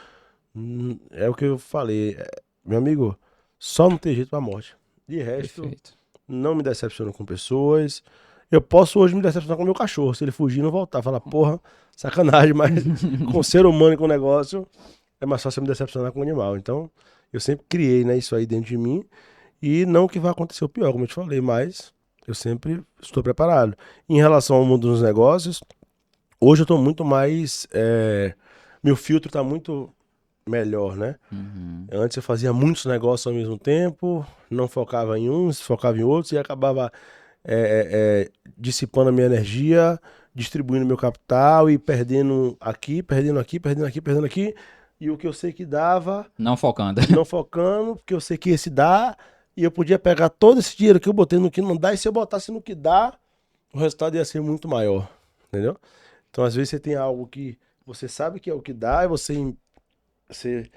É o que eu falei. Meu amigo, só não tem jeito pra morte. De resto, Perfeito. não me decepciono com pessoas. Eu posso hoje me decepcionar com o meu cachorro, se ele fugir e não voltar. Falar, porra, sacanagem, mas com ser humano e com negócio, é mais fácil eu me decepcionar com o animal. Então, eu sempre criei, né, isso aí dentro de mim. E não que vai acontecer o pior, como eu te falei, mas eu sempre estou preparado. Em relação ao mundo dos negócios, hoje eu estou muito mais. Meu filtro está muito melhor, né? Uhum. Antes eu fazia muitos negócios ao mesmo tempo, não focava em uns, focava em outros e acabava dissipando a minha energia, distribuindo meu capital e perdendo aqui, perdendo aqui, perdendo aqui, perdendo aqui. E o que eu sei que dava, Não focando. não focando, porque eu sei que esse dá, e eu podia pegar todo esse dinheiro que eu botei no que não dá, e se eu botasse no que dá, o resultado ia ser muito maior, entendeu? Então, às vezes, você tem algo que você sabe que é o que dá, e você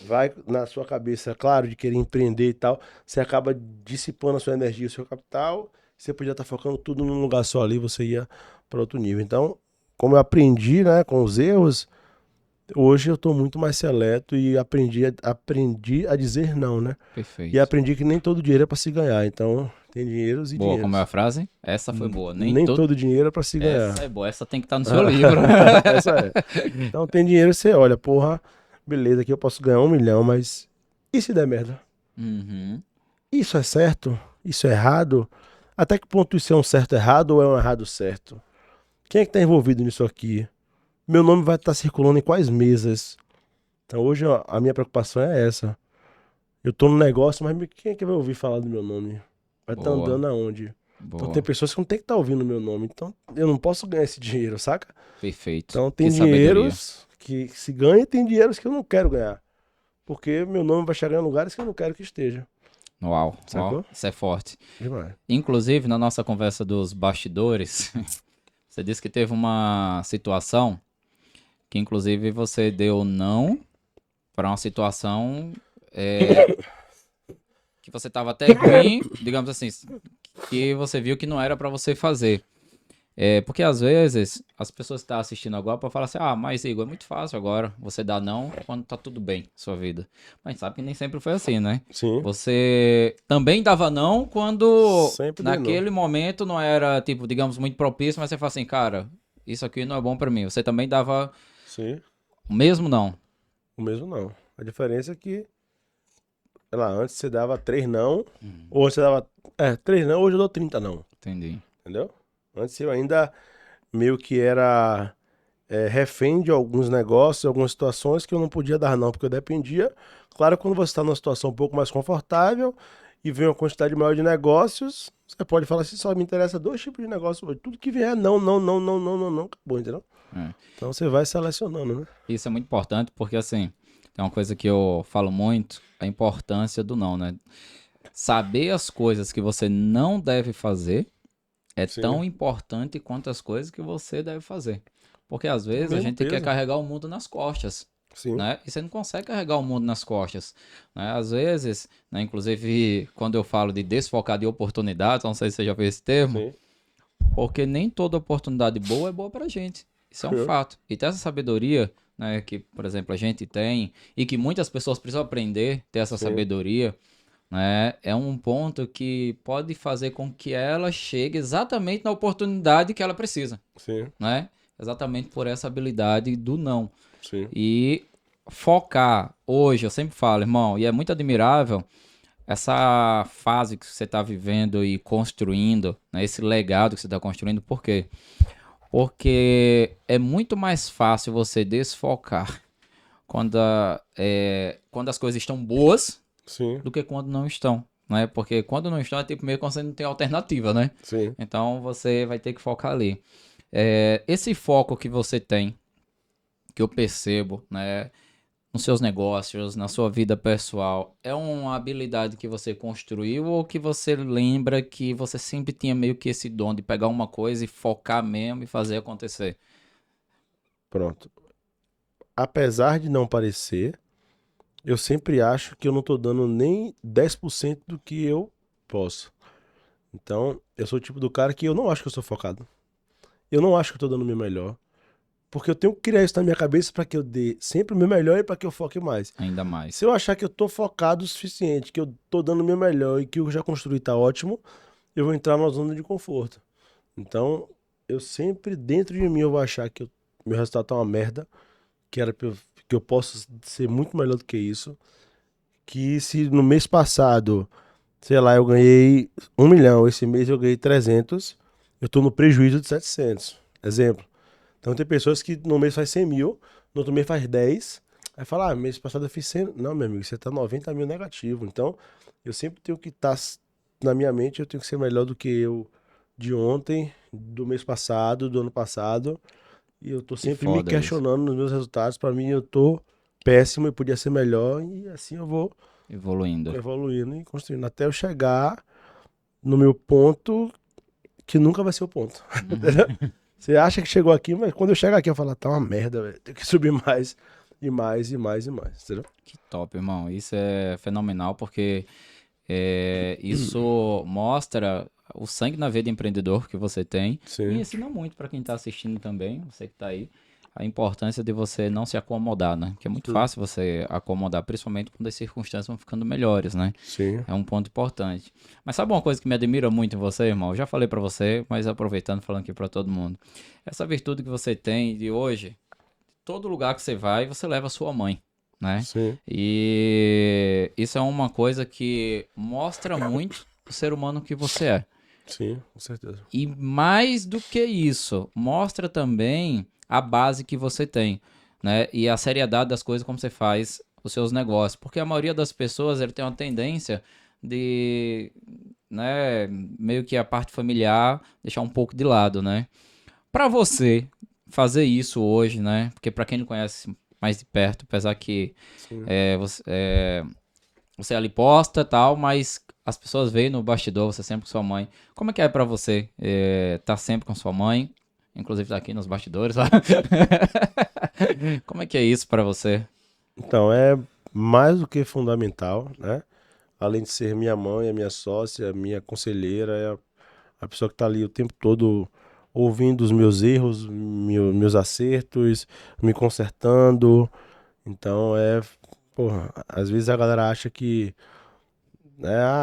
vai na sua cabeça, claro, de querer empreender e tal, você acaba dissipando a sua energia, o seu capital, você podia estar focando tudo num lugar só ali, você ia para outro nível. Então, como eu aprendi, né, com os erros, hoje eu estou muito mais seleto e aprendi a dizer não, né? E Perfeito. aprendi que nem todo dinheiro é para se ganhar. Então, tem dinheiros e Boa, como é a dinheiros. frase? Essa foi boa. Nem Nem todo. todo dinheiro é para se ganhar. Essa é boa. Essa tem que estar no seu livro. Essa é. Então, tem dinheiro e você olha, porra, beleza, aqui eu posso ganhar 1 milhão, mas e se der merda? Uhum. Isso é certo? Isso é errado? Até que ponto isso é um certo errado ou é um errado certo? Quem é que está envolvido nisso aqui? Meu nome vai estar circulando em quais mesas? Então hoje ó, a minha preocupação é essa. Eu tô no negócio, mas quem é que vai ouvir falar do meu nome? Vai estar Boa. andando aonde? Então tem Boa. pessoas que não tem que estar ouvindo o meu nome. Então eu não posso ganhar esse dinheiro, saca? Perfeito. Então tem Que sabedoria. dinheiros que se ganha e tem dinheiros que eu não quero ganhar. Porque meu nome vai chegar em lugares que eu não quero que esteja. Uau, uau, Sacou? isso é forte. Demais. Inclusive, na nossa conversa dos bastidores, você disse que teve uma situação que, inclusive, você deu não para uma situação que você estava até ruim, digamos assim, que você viu que não era para você fazer. Porque às vezes as pessoas que estão assistindo agora podem falar assim: ah, mas Igor, é muito fácil agora você dar não quando tá tudo bem na sua vida. Mas sabe que nem sempre foi assim, né? Sim. Você também dava não quando Sempre dei não. naquele momento não era, tipo, digamos, muito propício, mas você fala assim, cara, isso aqui não é bom pra mim. Você também dava Sim. o mesmo não. O mesmo não. A diferença é que, sei lá, antes você dava 3 não, Hum. ou antes você dava 3 não, hoje eu dou 30 não. Entendi. Entendeu? Antes eu ainda meio que era refém de alguns negócios, algumas situações que eu não podia dar não, porque eu dependia. Claro, quando você está numa situação um pouco mais confortável e vem uma quantidade maior de negócios, você pode falar assim, só me interessa 2 tipos de negócio hoje. Tudo que vier, não, não, não, não, não, não, não, acabou, entendeu? É. Então você vai selecionando, né? Isso é muito importante porque, assim, tem uma coisa que eu falo muito, a importância do não, né? Saber as coisas que você não deve fazer é tão Sim. importante quanto as coisas que você deve fazer. Porque às Tem o vezes a mesmo gente quer peso. carregar o mundo nas costas, Sim, né? E você não consegue carregar o mundo nas costas, né? Às vezes, né? Inclusive, quando eu falo de desfocar de oportunidades, não sei se você já viu esse termo, sim. porque nem toda oportunidade boa é boa pra gente. Isso é um fato. E ter essa sabedoria, né, que, por exemplo, a gente tem e que muitas pessoas precisam aprender, ter essa Sim, sabedoria, né, é um ponto que pode fazer com que ela chegue exatamente na oportunidade que ela precisa, sim, né? Exatamente por essa habilidade do não. sim. E focar hoje, eu sempre falo, irmão, e é muito admirável essa fase que você está vivendo e construindo, né, esse legado que você está construindo, por quê? Porque é muito mais fácil você desfocar quando as coisas estão boas Sim, do que quando não estão, né? Porque quando não estão é tipo meio que você não tem alternativa, né? sim. Então você vai ter que focar ali. Esse foco que você tem, que eu percebo, né? Nos seus negócios, na sua vida pessoal, é uma habilidade que você construiu ou que você lembra que você sempre tinha meio que esse dom de pegar uma coisa e focar mesmo e fazer acontecer? Pronto. Apesar de não parecer, eu sempre acho que eu não tô dando nem 10% do que eu posso. Então, eu sou o tipo do cara que eu não acho que eu sou focado. Eu não acho que eu tô dando o meu melhor. Porque eu tenho que criar isso na minha cabeça para que eu dê sempre o meu melhor e para que eu foque mais. Ainda Se mais. eu achar que eu tô focado o suficiente, que eu tô dando o meu melhor e que eu já construí tá ótimo, eu vou entrar numa zona de conforto. Então, eu sempre, dentro de mim, eu vou achar que meu resultado tá uma merda, que eu posso ser muito melhor do que isso. Que se no mês passado, sei lá, eu ganhei 1 milhão, esse mês eu ganhei 300, eu tô no prejuízo de 700. Exemplo. Então tem pessoas que no mês faz 100 mil, no outro mês faz 10. Aí fala, ah, mês passado eu fiz 100. Não, meu amigo, você tá 90 mil negativo. Então, eu sempre tenho que estar, na minha mente, eu tenho que ser melhor do que eu de ontem, do mês passado, do ano passado. E eu tô Que sempre me foda isso. questionando nos meus resultados. Pra mim, eu tô péssimo e podia ser melhor. E assim eu vou Evoluindo. evoluindo e construindo até eu chegar no meu ponto, que nunca vai ser o ponto. Entendeu? Você acha que chegou aqui, mas quando eu chegar aqui eu falo, tá uma merda, velho. Tem que subir mais e mais e mais e mais, entendeu? Que top, irmão. Isso é fenomenal porque isso mostra o sangue na veia de empreendedor que você tem e Sim, ensina muito para quem está assistindo também, você que está aí, a importância de você não se acomodar, né? Que é muito sim, fácil você acomodar, principalmente quando as circunstâncias vão ficando melhores, né? sim. É um ponto importante. Mas sabe uma coisa que me admira muito em você, irmão? Eu já falei para você, mas aproveitando, falando aqui para todo mundo. Essa virtude que você tem de hoje, todo lugar que você vai, você leva a sua mãe, né? Sim, E isso é uma coisa que mostra muito o ser humano que você é. sim, com certeza. E mais do que isso, mostra também a base que você tem, né? E a seriedade das coisas como você faz os seus negócios. Porque a maioria das pessoas ele tem uma tendência de, né, meio que a parte familiar deixar um pouco de lado, né? Para você fazer isso hoje, né? Porque para quem não conhece mais de perto, apesar que Sim. você ali posta e tal, mas as pessoas veem no bastidor, você sempre com sua mãe. Como é que é pra você tá sempre com sua mãe? Inclusive tá aqui nos bastidores lá. Como é que é isso pra você? Então, é mais do que fundamental, né? Além de ser minha mãe, a minha sócia, minha conselheira, é a pessoa que tá ali o tempo todo ouvindo os meus erros, meus acertos, me consertando. Então, porra, às vezes a galera acha que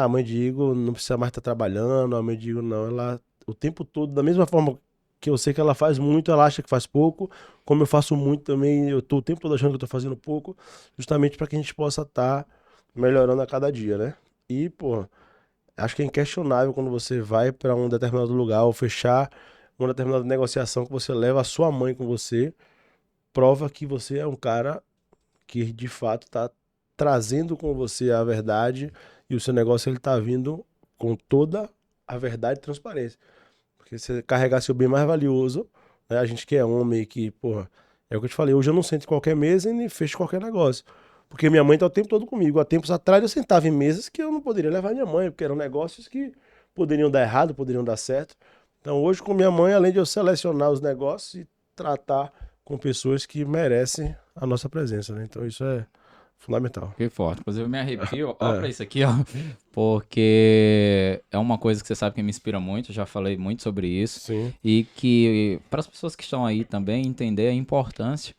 a mãe de Igor não precisa mais estar trabalhando, a mãe de Igor não, ela o tempo todo, da mesma forma que eu sei que ela faz muito, ela acha que faz pouco, como eu faço muito também, eu tô o tempo todo achando que eu tô fazendo pouco, justamente para que a gente possa estar melhorando a cada dia, né? E, pô, acho que é inquestionável quando você vai para um determinado lugar ou fechar uma determinada negociação que você leva a sua mãe com você, prova que você é um cara que de fato está trazendo com você a verdade e o seu negócio ele tá vindo com toda a verdade e transparência. Porque você carregar seu bem mais valioso, né? A gente que é homem que, porra, é o que eu te falei, hoje eu não sento em qualquer mesa e nem fecho qualquer negócio. Porque minha mãe tá o tempo todo comigo. Há tempos atrás eu sentava em mesas que eu não poderia levar minha mãe, porque eram negócios que poderiam dar errado, poderiam dar certo. Então hoje com minha mãe, além de eu selecionar os negócios e tratar com pessoas que merecem a nossa presença, né? Então isso é fundamental. Que forte. Inclusive, eu me arrepio, ó, pra É, isso aqui, ó. Porque é uma coisa que você sabe que me inspira muito, eu já falei muito sobre isso. sim, E que, para as pessoas que estão aí também, entender a importância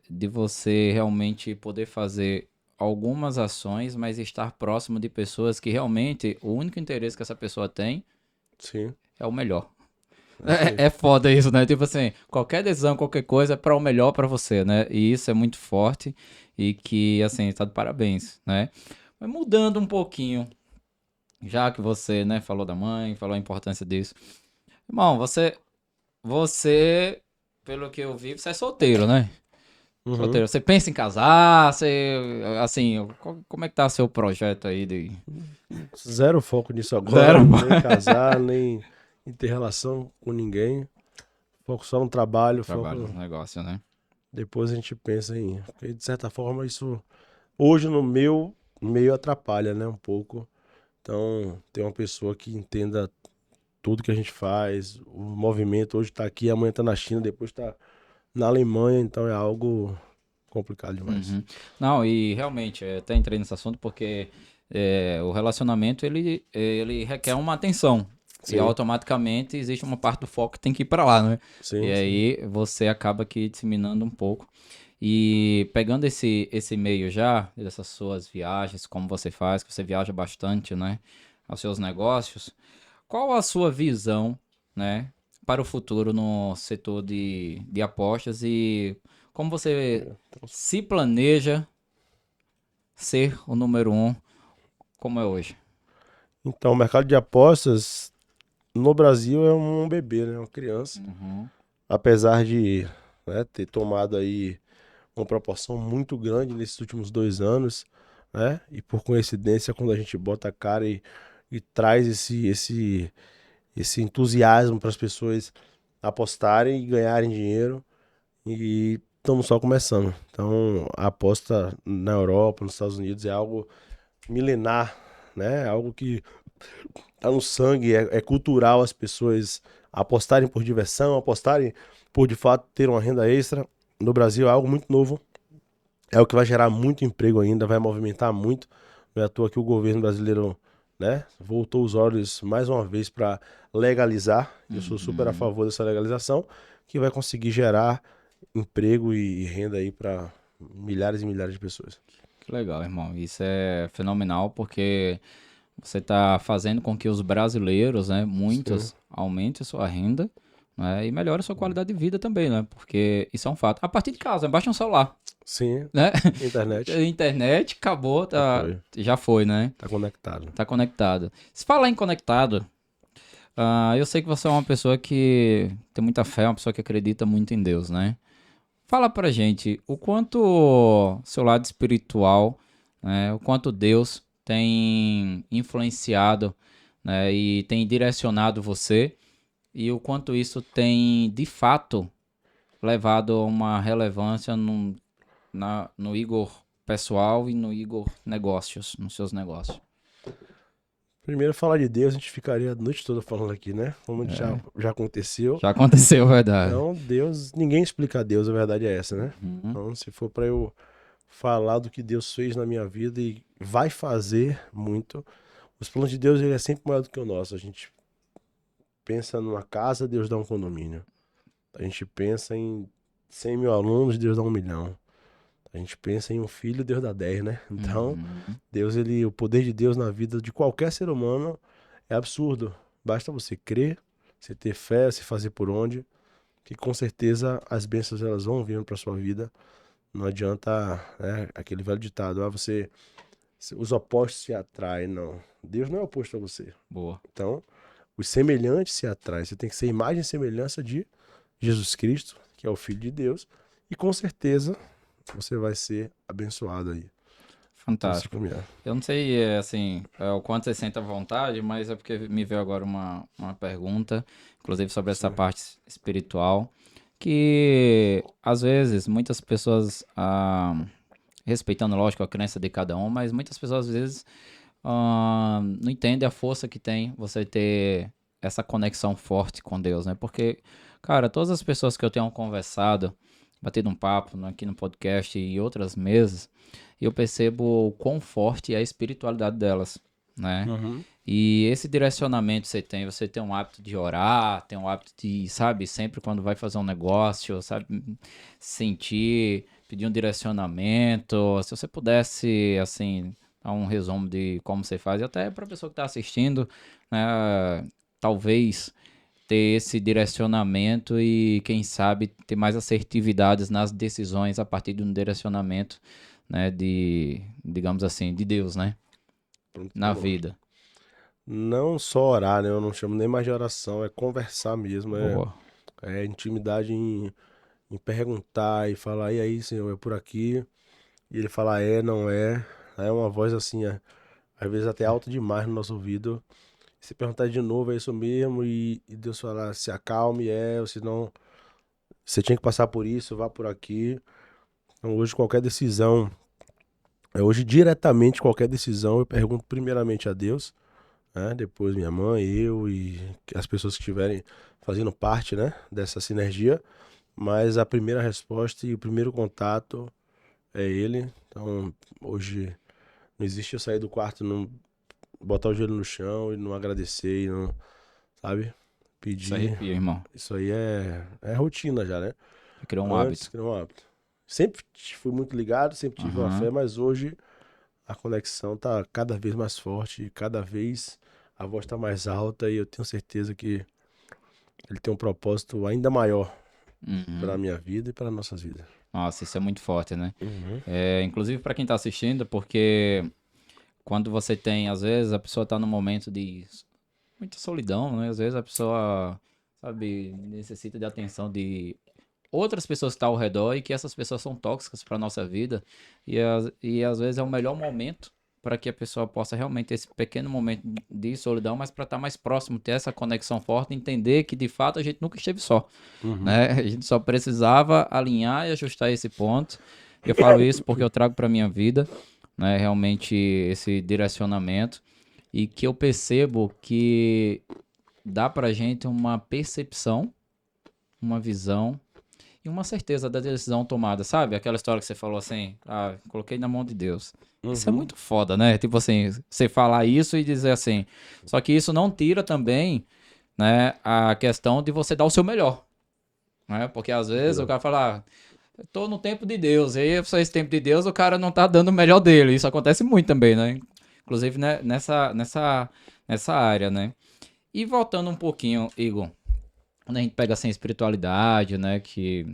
de você realmente poder fazer algumas ações, mas estar próximo de pessoas que realmente o único interesse que essa pessoa tem sim. é o melhor. É isso aí. É foda isso, né? Tipo assim, qualquer decisão, qualquer coisa é para o melhor para você, né? E isso é muito forte e que, assim, tá de parabéns, né? Mas mudando um pouquinho, já que você, né, falou da mãe, falou a importância disso. Irmão, você, pelo que eu vi, você é solteiro, né? Uhum. Solteiro. Você pensa em casar? Você, assim, como é que tá seu projeto aí de... Zero foco nisso agora, Zero. nem casar, nem em ter relação com ninguém. Foco só no trabalho, Trabalho foco. no negócio, né? Depois a gente pensa em. Porque de certa forma isso hoje no meu meio atrapalha, né? Um pouco. Então, ter uma pessoa que entenda tudo que a gente faz, o movimento hoje tá aqui, amanhã tá na China, depois tá na Alemanha, então é algo complicado demais. Uhum. Não, e realmente, até entrei nesse assunto porque o relacionamento, ele requer uma atenção. E Sim, automaticamente existe uma parte do foco que tem que ir para lá, né? E sim, sim. aí você acaba aqui disseminando um pouco. E pegando esse meio já, dessas suas viagens, como você faz, que você viaja bastante, né? Aos seus negócios, qual a sua visão, né? Para o futuro no setor de apostas e como você se planeja ser o número um como é hoje? Então, o mercado de apostas no Brasil é um bebê, né? Uma criança. Uhum, Apesar de, né, ter tomado aí uma proporção muito grande nesses últimos 2 anos, né? E por coincidência, quando a gente bota a cara e traz esse entusiasmo para as pessoas apostarem e ganharem dinheiro, e estamos só começando. Então, a aposta na Europa, nos Estados Unidos, é algo milenar, né? Algo que tá no sangue, é cultural as pessoas apostarem por diversão, apostarem por de fato ter uma renda extra. No Brasil é algo muito novo, é o que vai gerar muito emprego ainda, vai movimentar muito. Não é à toa que o governo brasileiro, né, voltou os olhos mais uma vez para legalizar. Eu sou super a uhum. favor dessa legalização, que vai conseguir gerar emprego e renda aí para milhares e milhares de pessoas. Que legal, irmão. Isso é fenomenal porque você está fazendo com que os brasileiros, né, Sim, muitos, aumentem a sua renda, né, e melhore a sua qualidade de vida também, né? Porque isso é um fato. A partir de casa, baixa um celular, sim, né? internet Internet, acabou, já tá, foi, já foi, né? tá conectado. Tá conectado. Se falar em conectado, eu sei que você é uma pessoa que tem muita fé, uma pessoa que acredita muito em Deus, né? Fala pra gente o quanto seu lado espiritual, né, o quanto Deus tem influenciado, né, e tem direcionado você e o quanto isso tem de fato levado a uma relevância no Igor pessoal e no Igor negócios, nos seus negócios. Primeiro, falar de Deus, a gente ficaria a noite toda falando aqui, né? Como já aconteceu. Já aconteceu, verdade. Então, Deus, ninguém explica Deus, a verdade é essa, né? Uhum, Então, se for para eu falar do que Deus fez na minha vida e vai fazer muito, os planos de Deus ele é sempre maior do que o nosso. A gente pensa numa casa, Deus dá um condomínio. A gente pensa em 100 mil alunos, Deus dá 1 milhão. A gente pensa em um filho, Deus dá 10, né? Então, uhum, Deus, ele, o poder de Deus na vida de qualquer ser humano é absurdo. Basta você crer, você ter fé, se fazer por onde, que com certeza as bênçãos elas vão vir para sua vida. Não adianta, né, aquele velho ditado, os opostos se atraem, não. Deus não é oposto a você. boa. Então, os semelhantes se atraem. Você tem que ser imagem e semelhança de Jesus Cristo, que é o Filho de Deus, e com certeza você vai ser abençoado aí. Fantástico. Eu não sei, assim, o quanto você sente à vontade, mas é porque me veio agora uma pergunta, inclusive sobre essa parte espiritual, que às vezes muitas pessoas, respeitando, lógico, a crença de cada um, mas muitas pessoas às vezes não entendem a força que tem você ter essa conexão forte com Deus, né? Porque, cara, todas as pessoas que eu tenho conversado, batido um papo aqui no podcast e outras mesas, eu percebo o quão forte é a espiritualidade delas, né? Uhum. E esse direcionamento você tem um hábito de orar, tem um hábito de, sabe, sempre quando vai fazer um negócio, sabe, sentir, pedir um direcionamento. Se você pudesse, assim, dar um resumo de como você faz, e até para a pessoa que está assistindo, né, talvez ter esse direcionamento e, quem sabe, ter mais assertividades nas decisões a partir de um direcionamento, né, digamos assim, de Deus, né, na vida. Não só orar, né? Eu não chamo nem mais de oração, é conversar mesmo, Boa. é intimidade em perguntar e falar, e aí, Senhor, é por aqui? E ele fala, não é. Aí é uma voz assim, às vezes até alta demais no nosso ouvido. Se perguntar de novo, é isso mesmo, e Deus falar, se acalme, ou senão você tinha que passar por isso, vá por aqui. Então hoje qualquer decisão, hoje diretamente qualquer decisão, eu pergunto primeiramente a Deus, né? Depois minha mãe, eu e as pessoas que estiverem fazendo parte, né, dessa sinergia. Mas a primeira resposta e o primeiro contato é ele. Então hoje não existe eu sair do quarto, não botar o joelho no chão e não agradecer e não, sabe? Isso Pedir. arrepia, irmão. Isso aí é rotina já, né? Criou um Antes, hábito. criou um hábito. Sempre fui muito ligado, sempre tive uma Aham. fé, mas hoje a conexão tá cada vez mais forte, cada vez a voz tá mais alta e eu tenho certeza que ele tem um propósito ainda maior para a Uhum. minha vida e para nossas vidas. Nossa, isso é muito forte, né? Uhum. Inclusive para quem tá assistindo, porque quando você tem, às vezes, a pessoa tá num momento de muita solidão, né? Às vezes a pessoa, sabe, necessita de atenção de outras pessoas que estão ao redor e que essas pessoas são tóxicas para nossa vida. E às vezes é o melhor momento para que a pessoa possa realmente ter esse pequeno momento de solidão, mas para estar mais próximo, ter essa conexão forte, entender que de fato a gente nunca esteve só, Uhum. né? A gente só precisava alinhar e ajustar esse ponto. Eu falo isso porque eu trago para minha vida, né? Realmente esse direcionamento e que eu percebo que dá pra gente uma percepção, uma visão e uma certeza da decisão tomada, sabe? Aquela história que você falou assim, coloquei na mão de Deus. Isso é Uhum. muito foda, né? Tipo assim, você falar isso e dizer assim. Só que isso não tira também, né, a questão de você dar o seu melhor, né? Porque às vezes o cara fala, eu tô no tempo de Deus, e aí esse tempo de Deus o cara não tá dando o melhor dele. Isso acontece muito também, né? Inclusive né, nessa área, né? E voltando um pouquinho, Igor, quando a gente pega assim a espiritualidade, né, que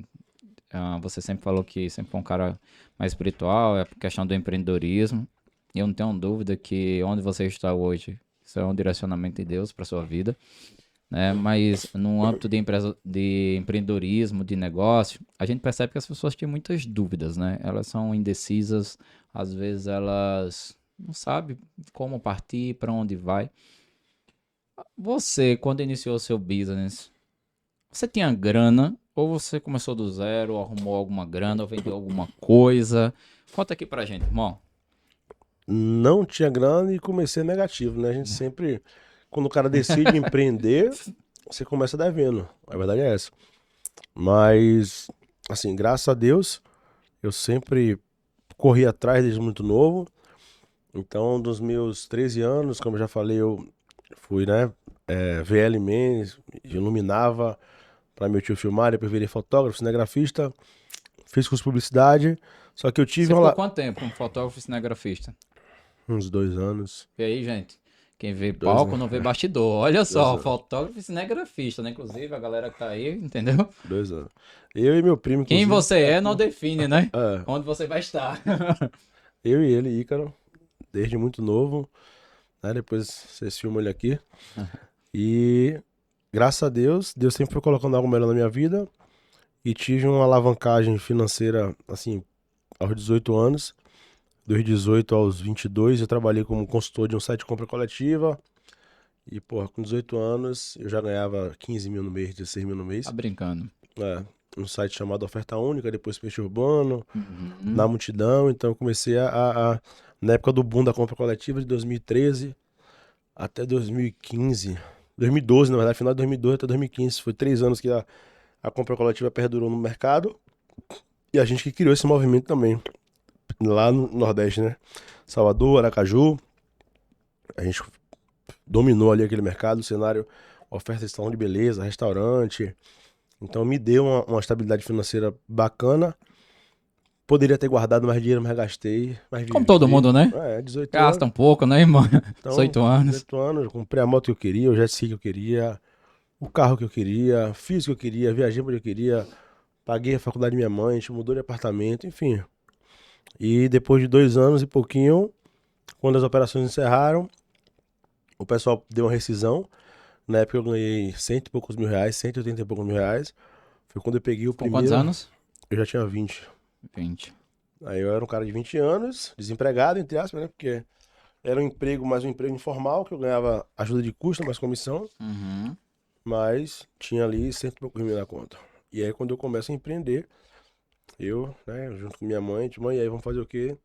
você sempre falou que sempre foi um cara mais espiritual, é a questão do empreendedorismo. E eu não tenho dúvida que onde você está hoje, isso é um direcionamento de Deus para sua vida, né? Mas no âmbito de empresa, de empreendedorismo, de negócio, a gente percebe que as pessoas têm muitas dúvidas, né? Elas são indecisas, às vezes elas não sabem como partir, para onde vai. Você, quando iniciou o seu business, você tinha grana ou você começou do zero, ou arrumou alguma grana, ou vendeu alguma coisa? Conta aqui pra gente, irmão. Não tinha grana e comecei negativo, né? A gente sempre, quando o cara decide empreender, você começa devendo. A verdade é essa. Mas, assim, graças a Deus, eu sempre corri atrás desde muito novo. Então, dos meus 13 anos, como eu já falei, eu fui, né, VL Man, iluminava para meu tio filmar, depois virei fotógrafo, cinegrafista, fiz curso de publicidade, só que eu tive Você ficou quanto tempo como fotógrafo e cinegrafista? uns 2 anos, E aí, gente? Quem vê 2 palco anos, não vê bastidor. Olha 2 só, anos, fotógrafo e cinegrafista, né? Inclusive, a galera que tá aí, entendeu? 2 anos. Eu e meu primo, Quem inclusive, você é não define, né? é, Onde você vai estar. eu e ele, Ícaro, desde muito novo, né, depois vocês filmam ele aqui, e graças a Deus, Deus sempre foi colocando algo melhor na minha vida, e tive uma alavancagem financeira, assim, aos 18 anos. Dos 18 aos 22, eu trabalhei como consultor de um site de compra coletiva. E, porra, com 18 anos, eu já ganhava 15 mil no mês, 16 mil no Tá mês. brincando. É, um site chamado Oferta Única, depois Peixe Urbano, Uhum. na Multidão. Então, eu comecei na época do boom da compra coletiva, de 2013 até 2015. 2012, na verdade, final de 2012 até 2015. Foi 3 anos que a compra coletiva perdurou no mercado. E a gente que criou esse movimento também, lá no Nordeste, né? Salvador, Aracaju, a gente dominou ali aquele mercado, o cenário, oferta de salão de beleza, restaurante. Então me deu uma estabilidade financeira bacana. Poderia ter guardado mais dinheiro, mas gastei, mas Como todo vivi. mundo, né? 18 Gasta anos. um pouco, né, irmão? Então, 18 anos. 18 anos, eu comprei a moto que eu queria, o jet ski que eu queria, o carro que eu queria, fiz o que eu queria, viajei pra onde eu queria, paguei a faculdade da minha mãe, a gente mudou de apartamento, enfim. E depois de 2 anos e pouquinho, quando as operações encerraram, o pessoal deu uma rescisão. Na época eu ganhei cento e poucos mil reais, 180 e poucos mil reais. Foi quando eu peguei o Com quantos primeiro, anos? eu já tinha 20. 20. Aí eu era um cara de 20 anos, desempregado, entre aspas, né? Porque era um emprego, mais um emprego informal, que eu ganhava ajuda de custo, mais comissão, Uhum. mas tinha ali cento e poucos mil na conta. E aí quando eu começo a empreender, eu, né, junto com minha mãe, tipo, mãe, e aí vamos fazer o quê?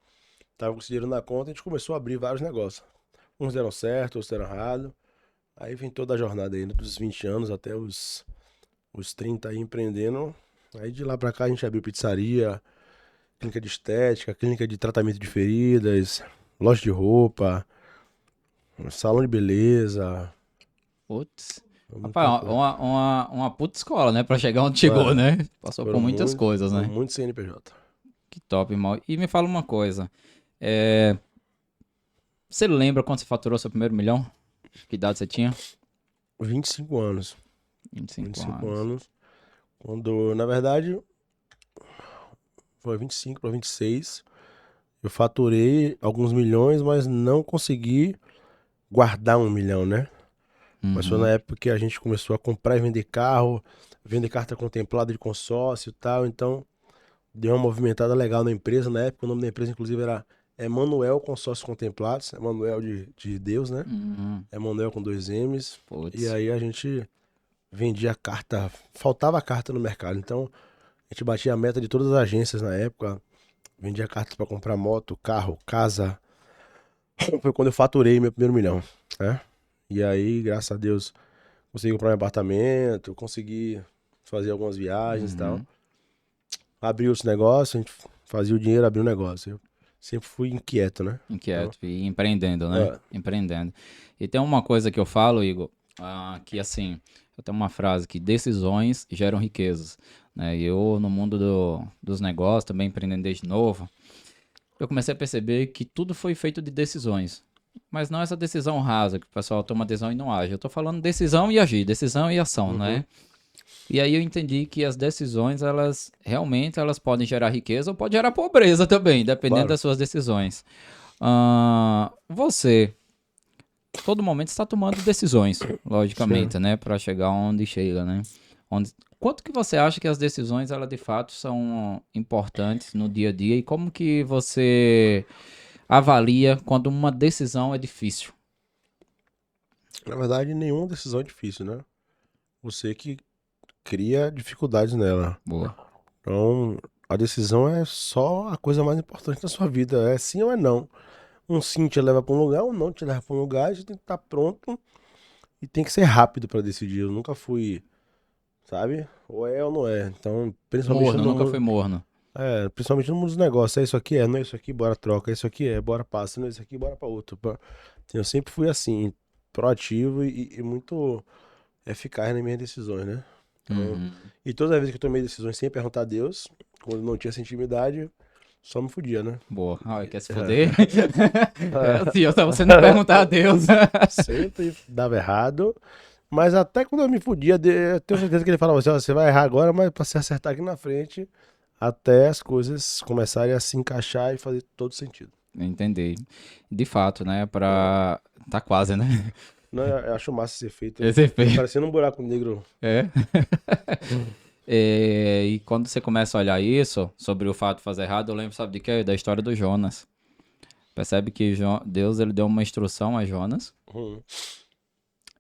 Tava com esse dinheiro na conta, a gente começou a abrir vários negócios. Uns deram certo, outros deram errado. Aí vem toda a jornada aí, né, dos 20 anos até os 30 aí empreendendo. Aí de lá pra cá a gente abriu pizzaria, clínica de estética, clínica de tratamento de feridas, loja de roupa, salão de beleza, Putz. muita Rapaz, coisa. uma puta escola, né? Pra chegar onde chegou, É, né? Passou por muitas coisas, foram né? muitos CNPJ. Que top, irmão. E me fala uma coisa. É, você lembra quando você faturou seu primeiro milhão? Que idade você tinha? 25 anos. 25 25 anos. anos. Quando, na verdade, foi 25 para 26. Eu faturei alguns milhões, mas não consegui guardar 1 milhão, né? Mas foi na Uhum. época que a gente começou a comprar e vender carro, vender carta contemplada de consórcio e tal. Então, deu uma movimentada legal na empresa. Na época, o nome da empresa, inclusive, era Emanuel Consórcios Contemplados. Emanuel de Deus, né? Uhum. Emanuel com 2 M's. E Putz. aí a gente vendia carta, faltava carta no mercado. Então, a gente batia a meta de todas as agências na época. Vendia cartas para comprar moto, carro, casa. Foi quando eu faturei meu primeiro milhão, né? E aí, graças a Deus, consegui comprar um apartamento, consegui fazer algumas viagens e tal. Uhum. Abriu esse negócio, a gente fazia o dinheiro, abriu o negócio. Eu sempre fui inquieto, né? Então, Inquieto e empreendendo, né? é, Empreendendo. E tem uma coisa que eu falo, Igor, que assim, eu tenho uma frase que decisões geram riquezas, né? E eu, no mundo dos negócios, também empreendendo desde novo, eu comecei a perceber que tudo foi feito de decisões. Mas não essa decisão rasa, que o pessoal toma decisão e não age. Eu tô falando decisão e agir, decisão e ação, uhum, né? E aí eu entendi que as decisões, elas realmente elas podem gerar riqueza ou pode gerar pobreza também, dependendo claro, das suas decisões. Você, todo momento está tomando decisões, sim. logicamente, né, para chegar onde chega, né? Onde, quanto que você acha que as decisões, elas de fato são importantes no dia a dia e como que você avalia quando uma decisão é difícil? Na verdade, nenhuma decisão é difícil, né? Você que cria dificuldades nela. Boa. Então, a decisão é só a coisa mais importante da sua vida. É sim ou é não. Um sim te leva para um lugar, um não te leva para um lugar, e você tem que estar pronto e tem que ser rápido para decidir. Eu nunca fui, sabe? Ou é ou não é. Então, principalmente Morno, no nunca fui mundo, morno. principalmente no mundo dos negócios. É isso aqui, não é isso aqui, bora troca. É isso aqui, bora passa. Não é isso aqui, bora para outro. Eu sempre fui assim, proativo e muito eficaz nas minhas decisões, né? Então, Uhum. e toda vez que eu tomei decisões sem perguntar a Deus, quando não tinha essa intimidade, só me fudia, né? Boa. Ah, quer se fuder? É. É assim, eu tava você não perguntar a Deus. Sempre dava errado. Mas até quando eu me fudia, eu tenho certeza que ele falava assim, ó, você vai errar agora, mas pra se acertar aqui na frente, até as coisas começarem a se encaixar e fazer todo sentido. Entendi. De fato, né? É. Pra. Tá quase, né? Não, eu acho massa esse efeito. Esse Fica efeito. parecendo um buraco negro. É. E quando você começa a olhar isso, sobre o fato de fazer errado, eu lembro, sabe de quê? Da história do Jonas. Percebe que Deus ele deu uma instrução a Jonas Hum.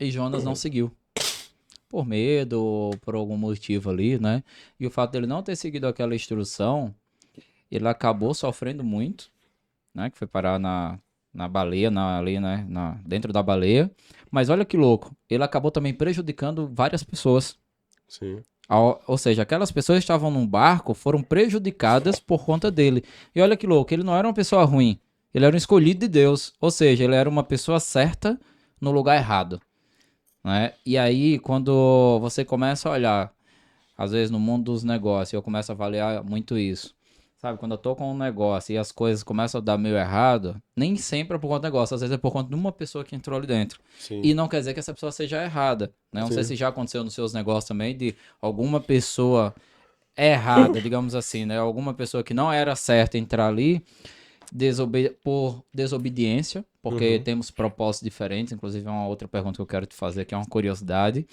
e Jonas não seguiu. Por medo ou por algum motivo ali, né? E o fato dele não ter seguido aquela instrução, ele acabou sofrendo muito, né? Que foi parar na baleia, ali, né? Dentro da baleia. Mas olha que louco, ele acabou também prejudicando várias pessoas. Sim. Ou seja, aquelas pessoas que estavam num barco foram prejudicadas por conta dele. E olha que louco, ele não era uma pessoa ruim. Ele era um escolhido de Deus. Ou seja, ele era uma pessoa certa no lugar errado, né? E aí, quando você começa a olhar, às vezes no mundo dos negócios, eu começo a avaliar muito isso. Sabe, quando eu tô com um negócio e as coisas começam a dar meio errado, nem sempre é por conta do negócio, às vezes é por conta de uma pessoa que entrou ali dentro. Sim. E não quer dizer que essa pessoa seja errada, né? Não sei Sim. se já aconteceu nos seus negócios também, de alguma pessoa errada, digamos assim, né? Alguma pessoa que não era certa entrar ali por desobediência, porque temos propósitos diferentes, inclusive é uma outra pergunta que eu quero te fazer, que é uma curiosidade.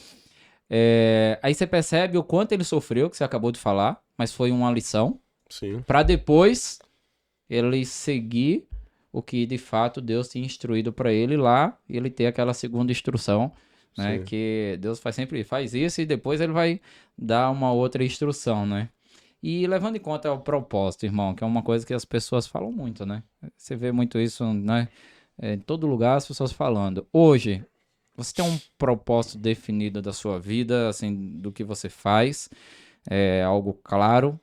Aí você percebe o quanto ele sofreu, que você acabou de falar, mas foi uma lição, Sim. para depois ele seguir o que de fato Deus tinha instruído para ele lá, e ele ter aquela segunda instrução, né? Sim. Que Deus faz isso e depois ele vai dar uma outra instrução, né? E levando em conta o propósito, irmão, que é uma coisa que as pessoas falam muito, né? Você vê muito isso, né? Em todo lugar as pessoas falando. Hoje, você tem um propósito definido da sua vida, assim, do que você faz, algo claro.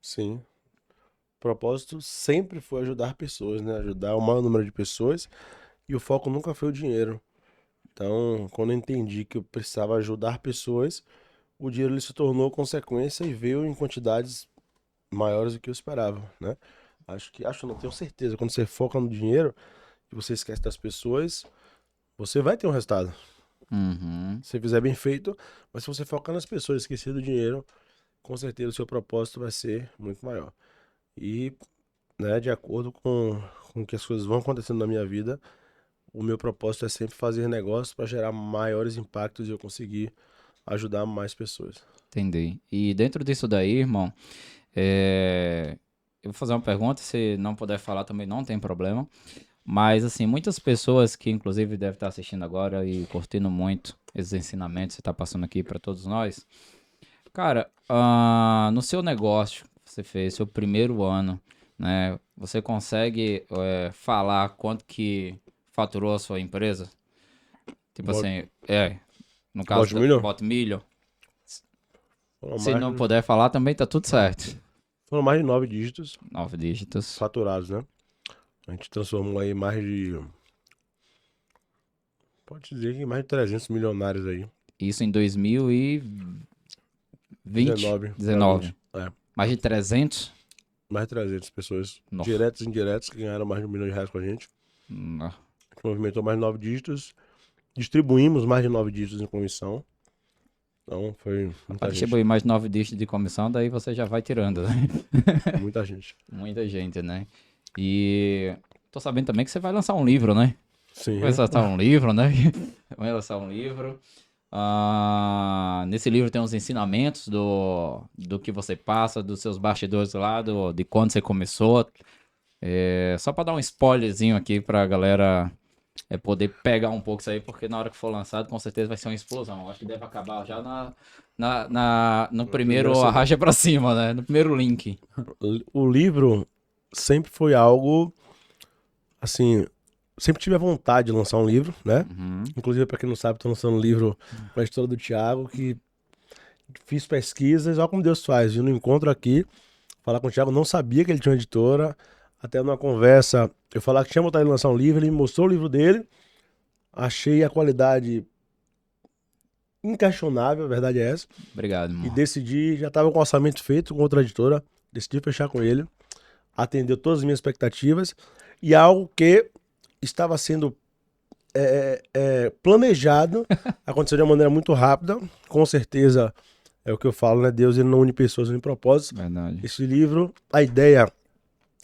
Sim. O propósito sempre foi ajudar pessoas, né? Ajudar o maior número de pessoas. E o foco nunca foi o dinheiro. Então, quando eu entendi que eu precisava ajudar pessoas, o dinheiro ele se tornou consequência e veio em quantidades maiores do que eu esperava, né? Não tenho certeza. Quando você foca no dinheiro e você esquece das pessoas, você vai ter um resultado. Uhum, Se você fizer bem feito, mas se você focar nas pessoas e esquecer do dinheiro, com certeza o seu propósito vai ser muito maior. E, né, de acordo com que as coisas vão acontecendo na minha vida, o meu propósito é sempre fazer negócios para gerar maiores impactos e eu conseguir ajudar mais pessoas. entendi. E dentro disso daí, irmão, eu vou fazer uma pergunta, se não puder falar também não tem problema. Mas, assim, muitas pessoas que, inclusive, devem estar assistindo agora e curtindo muito esses ensinamentos que você está passando aqui para todos nós. Cara, no seu negócio que você fez, seu primeiro ano, né? Você consegue falar quanto que faturou a sua empresa? Tipo Bot, assim, no caso Bot da Milho? Botmilho. Foram Se mais, não puder falar, também tá tudo certo. foram mais de 9 dígitos 9 dígitos. faturados, né? A gente transformou aí mais de, pode dizer que mais de 300 milionários aí. Isso em 2020, 19 para 19. 20. É, Mais de 300? mais de 300 pessoas, Nossa. diretas e indiretas, que ganharam mais de R$ 1 milhão com a gente. A gente movimentou mais de 9 dígitos. Distribuímos mais de 9 dígitos em comissão. Então foi Para muita gente. distribuir mais 9 dígitos de comissão, daí você já vai tirando, né? Muita gente. Muita gente, né? E tô sabendo também que você vai lançar um livro, né? Sim. Vai lançar um livro, né? Vai lançar um livro. Nesse livro tem uns ensinamentos do que você passa, dos seus bastidores lá, de quando você começou. Só para dar um spoilerzinho aqui pra galera poder pegar um pouco isso aí, porque na hora que for lançado, com certeza vai ser uma explosão. Acho que deve acabar já no primeiro primeira arracha pra cima, né? No primeiro link. O livro sempre foi algo, assim, sempre tive a vontade de lançar um livro, né? Uhum. Inclusive, para quem não sabe, tô lançando um livro com a história do Thiago, que fiz pesquisas, olha como Deus faz. Eu no encontro aqui, falar com o Thiago, não sabia que ele tinha uma editora. Até numa conversa, eu falar que tinha vontade de lançar um livro, ele me mostrou o livro dele. Achei a qualidade inquestionável, a verdade é essa. Obrigado, E irmão. decidi, já estava com o orçamento feito com outra editora, decidi fechar com ele. Atendeu todas as minhas expectativas. E algo que estava sendo planejado, aconteceu de uma maneira muito rápida. Com certeza, é o que eu falo, né? Deus ele não une pessoas, une propósitos. Verdade. Esse livro, a ideia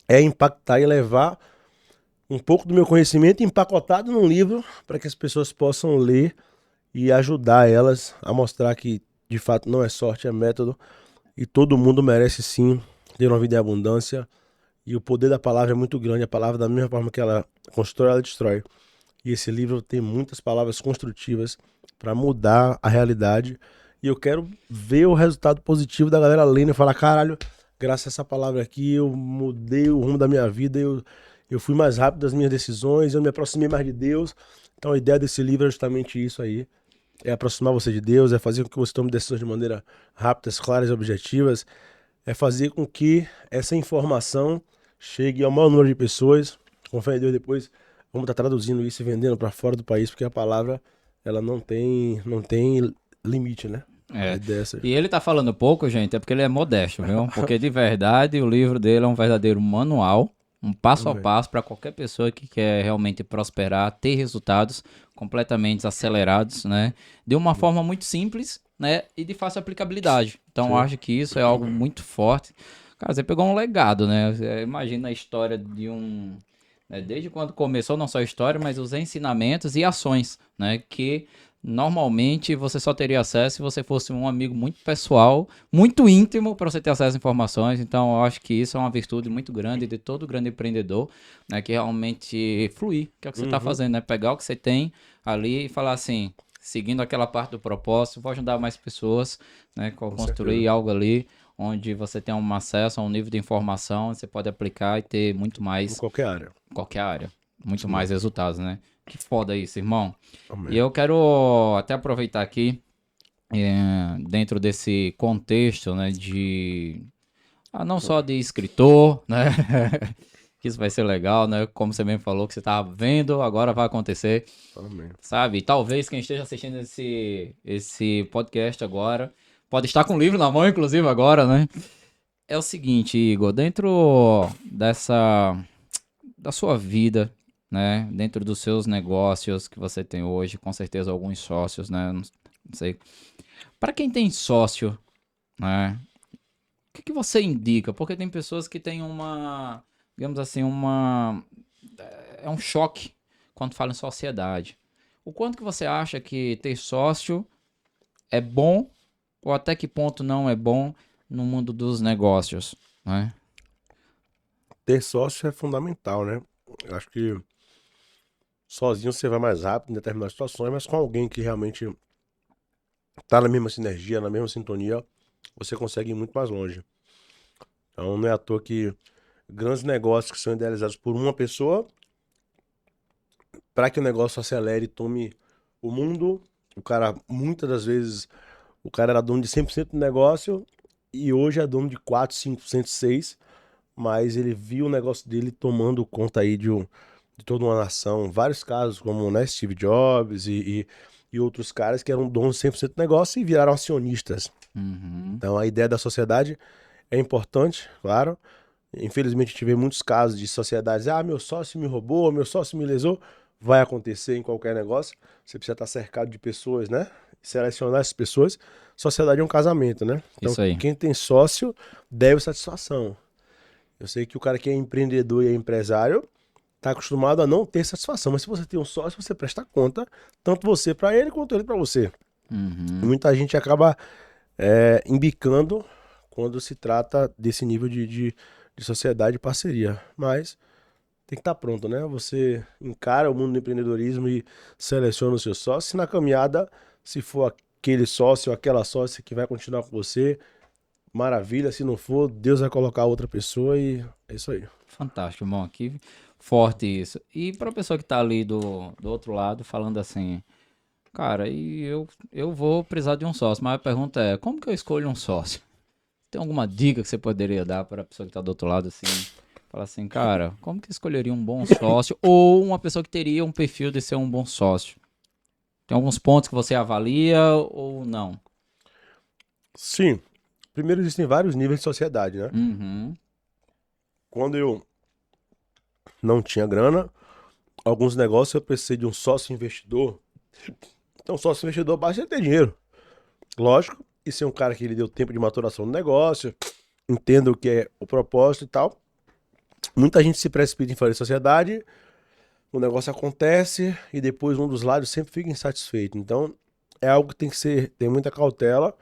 é impactar e levar um pouco do meu conhecimento empacotado num livro para que as pessoas possam ler e ajudar elas a mostrar que De fato, não é sorte, é método. E todo mundo merece sim ter uma vida em abundância. E o poder da palavra é muito grande. A palavra, da mesma forma que ela constrói, ela destrói. E esse livro tem muitas palavras construtivas para mudar a realidade. E eu quero ver o resultado positivo da galera lendo e falar: caralho, graças a essa palavra aqui, eu mudei o rumo da minha vida, eu fui mais rápido das minhas decisões, eu me aproximei mais de Deus. Então a ideia desse livro é justamente isso aí. É aproximar você de Deus, é fazer com que você tome decisões de maneira rápidas, claras e objetivas. É fazer com que essa informação chegue ao maior número de pessoas. Com fé em Deus, depois vamos estar traduzindo isso e vendendo para fora do país, porque a palavra ela não tem limite, né? A É. ideia é essa. E ele tá falando pouco, gente, é porque ele é modesto, viu? Porque de verdade o livro dele é um verdadeiro manual, um passo a Amém. passo para qualquer pessoa que quer realmente prosperar, ter resultados completamente acelerados, né? De uma forma muito simples, né? E de fácil aplicabilidade. Então eu Sim. acho que isso é algo muito forte. Cara, você pegou um legado, né? Você imagina a história de um, né, desde quando começou, não só a história, mas os ensinamentos e ações, né? Que normalmente você só teria acesso se você fosse um amigo muito pessoal, muito íntimo para você ter acesso às informações. Então, eu acho que isso é uma virtude muito grande de todo grande empreendedor, né? Que realmente fluir, que é o que você está Uhum. fazendo, né? Pegar o que você tem ali e falar assim, seguindo aquela parte do propósito, vou ajudar mais pessoas, né? Com Construir certeza. algo ali onde você tem um acesso a um nível de informação, você pode aplicar e ter muito Em mais qualquer área. em qualquer área, muito Isso mais mesmo. resultados, né? Que foda isso, irmão. E Amém. eu quero até aproveitar aqui, dentro desse contexto, né, de não só de escritor, né, que isso vai ser legal, né, como você mesmo falou que você tá vendo, agora vai acontecer, Amém. sabe? Talvez quem esteja assistindo esse podcast agora pode estar com o livro na mão, inclusive agora, né? É o seguinte, Igor, dentro da sua vida, né? Dentro dos seus negócios que você tem hoje, com certeza alguns sócios, né? Não sei. Para quem tem sócio, né? O que que você indica? Porque tem pessoas que têm uma, digamos assim, é um choque quando fala em sociedade. O quanto que você acha que ter sócio é bom ou até que ponto não é bom no mundo dos negócios, né? Ter sócio é fundamental, né? Eu acho que sozinho você vai mais rápido em determinadas situações, mas com alguém que realmente tá na mesma sinergia, na mesma sintonia, você consegue ir muito mais longe. Então não é à toa que grandes negócios que são idealizados por uma pessoa, para que o negócio acelere e tome o mundo, o cara, muitas das vezes, o cara era dono de 100% do negócio e hoje é dono de 4, 5%, 6%, mas ele viu o negócio dele tomando conta aí de toda uma nação. Vários casos, como, né, Steve Jobs e outros caras que eram donos de 100% do negócio e viraram acionistas. Uhum. Então a ideia da sociedade é importante, claro. Infelizmente, a gente vê muitos casos de sociedades. Ah, meu sócio me roubou, meu sócio me lesou. Vai acontecer em qualquer negócio. Você precisa estar cercado de pessoas, né? Selecionar essas pessoas. Sociedade é um casamento, né? Então, Isso aí. quem tem sócio deve satisfação. Eu sei que o cara que é empreendedor e é empresário está acostumado a não ter satisfação. Mas se você tem um sócio, você presta conta, tanto você para ele quanto ele para você. Uhum. Muita gente acaba embicando quando se trata desse nível de sociedade e parceria. Mas tem que estar pronto, né? Você encara o mundo do empreendedorismo e seleciona o seu sócio. Se na caminhada, se for aquele sócio ou aquela sócia que vai continuar com você, maravilha. Se não for, Deus vai colocar outra pessoa e é isso aí. Fantástico, irmão. Que forte isso. E para a pessoa que tá ali do outro lado, falando assim, cara, eu vou precisar de um sócio, mas a pergunta é, como que eu escolho um sócio? Tem alguma dica que você poderia dar para a pessoa que tá do outro lado, assim? Falar assim, cara, como que eu escolheria um bom sócio ou uma pessoa que teria um perfil de ser um bom sócio? Tem alguns pontos que você avalia ou não? Sim. Primeiro, existem vários níveis de sociedade, né? Uhum. Quando eu não tinha grana, alguns negócios eu precisei de um sócio investidor. Então, sócio investidor basta ter dinheiro. Lógico, e ser um cara que ele deu tempo de maturação do negócio, entenda o que é o propósito e tal. Muita gente se precipita em fazer sociedade, o negócio acontece e depois um dos lados sempre fica insatisfeito. Então, é algo que tem que ser, tem muita cautela.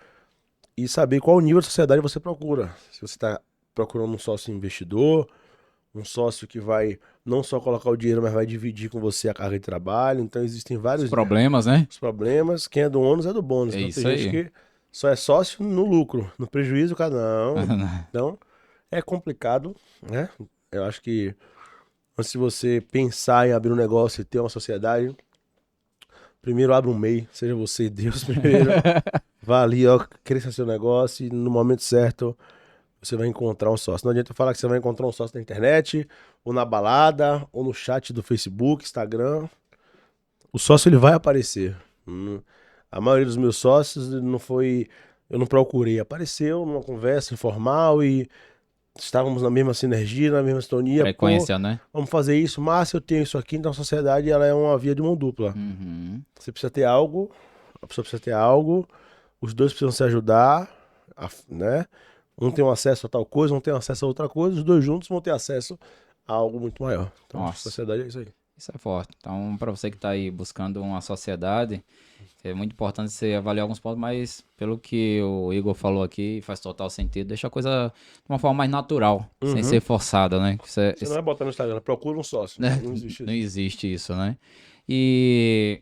e saber qual nível de sociedade você procura. Se você está procurando um sócio investidor, um sócio que vai não só colocar o dinheiro, mas vai dividir com você a carga de trabalho. Então existem Os vários problemas, né? os problemas. Quem é do ônus é do bônus. É Então tem isso gente aí. que só é sócio no lucro, no prejuízo, cada não. Então é complicado, né? Eu acho que antes de você pensar em abrir um negócio e ter uma sociedade, primeiro abre um MEI, seja você e Deus primeiro. Vá ali, ó, cresça seu negócio e no momento certo você vai encontrar um sócio. Não adianta falar que você vai encontrar um sócio na internet, ou na balada, ou no chat do Facebook, Instagram. O sócio ele vai aparecer. A maioria dos meus sócios não foi. Eu não procurei. Apareceu numa conversa informal e estávamos na mesma sinergia, na mesma sintonia. Pô, Frequência, né? vamos fazer isso, mas eu tenho isso aqui, então a sociedade ela é uma via de mão dupla. Uhum. Você precisa ter algo, a pessoa precisa ter algo, os dois precisam se ajudar, né? Um tem um acesso a tal coisa, um tem acesso a outra coisa, os dois juntos vão ter acesso a algo muito maior. Então, a Nossa. sociedade é isso aí. Isso é forte. Então, para você que está aí buscando uma sociedade, é muito importante você avaliar alguns pontos, mas pelo que o Igor falou aqui, faz total sentido. Deixa a coisa de uma forma mais natural, sem ser forçada, né? Você não vai botar no Instagram, procura um sócio. Não existe isso. Não existe isso, né? E